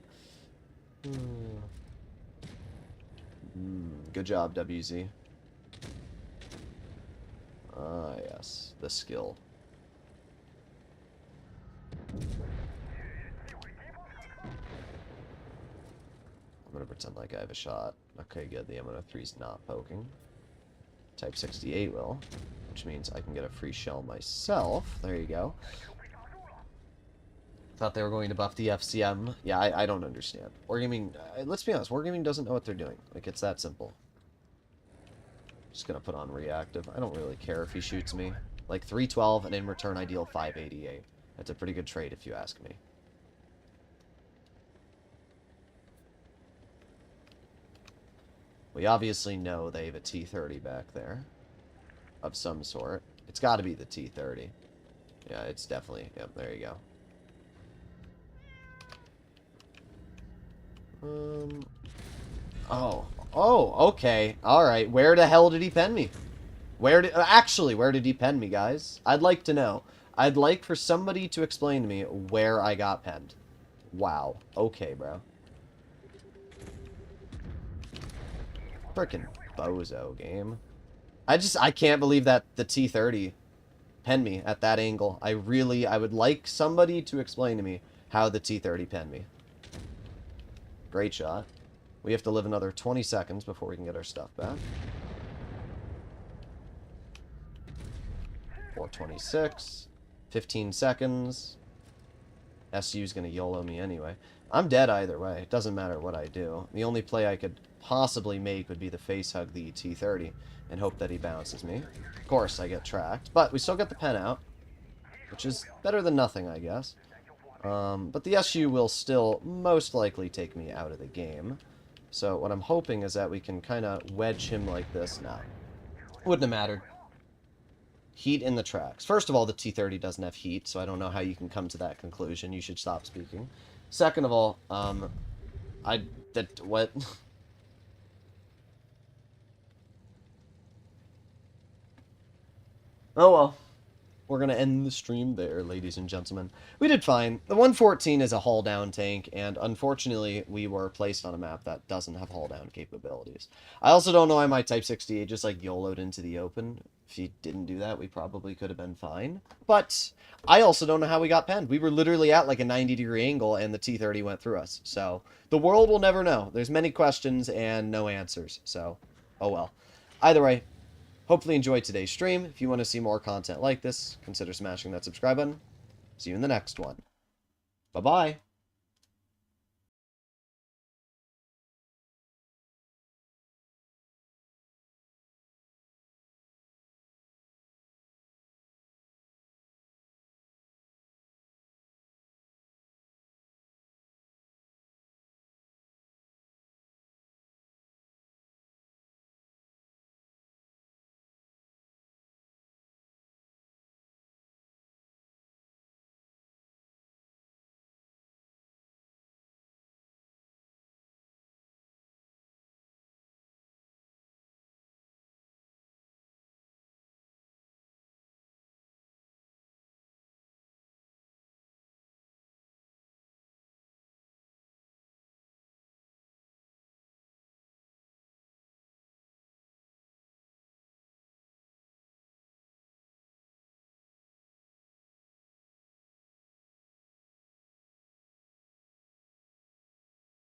Good job, WZ. Ah, yes, the skill. I'm gonna pretend like I have a shot. Okay, good. The M103's not poking. Type 68 will, which means I can get a free shell myself. There you go. Thought they were going to buff the FCM. Yeah, I don't understand. Wargaming, let's be honest, Wargaming doesn't know what they're doing. Like, it's that simple. Just gonna put on reactive. I don't really care if he shoots me. Like, 312, and in return I deal 588. That's a pretty good trade if you ask me. We obviously know they have a T-30 back there. Of some sort. It's gotta be the T-30. Yeah, it's definitely... Yep, there you go. Oh, okay. Alright, where the hell did he pen me? Actually, where did he pen me, guys? I'd like to know. I'd like for somebody to explain to me where I got penned. Wow. Okay, bro. Frickin' bozo game. I can't believe that the T-30 penned me at that angle. I would like somebody to explain to me how the T-30 penned me. Great shot. We have to live another 20 seconds before we can get our stuff back. 426. 15 seconds. SU's gonna YOLO me anyway. I'm dead either way. It doesn't matter what I do. The only play I could possibly make would be the face hug the T-30 and hope that he bounces me. Of course, I get tracked. But we still get the pen out, which is better than nothing, I guess. But the SU will still most likely take me out of the game. So what I'm hoping is that we can kind of wedge him like this. No. Wouldn't have mattered. Heat in the tracks. First of all, the T-30 doesn't have heat, so I don't know how you can come to that conclusion. You should stop speaking. Second of all, what? Oh well. We're going to end the stream there, ladies and gentlemen. We did fine. The 114 is a hull-down tank, and unfortunately, we were placed on a map that doesn't have hull-down capabilities. I also don't know why my Type 68 just, like, YOLO'd into the open. If he didn't do that, we probably could have been fine. But I also don't know how we got penned. We were literally at, like, a 90-degree angle, and the T-30 went through us. So, the world will never know. There's many questions and no answers. So, oh well. Either way, hopefully enjoyed today's stream. If you want to see more content like this, consider smashing that subscribe button. See you in the next one. Bye-bye.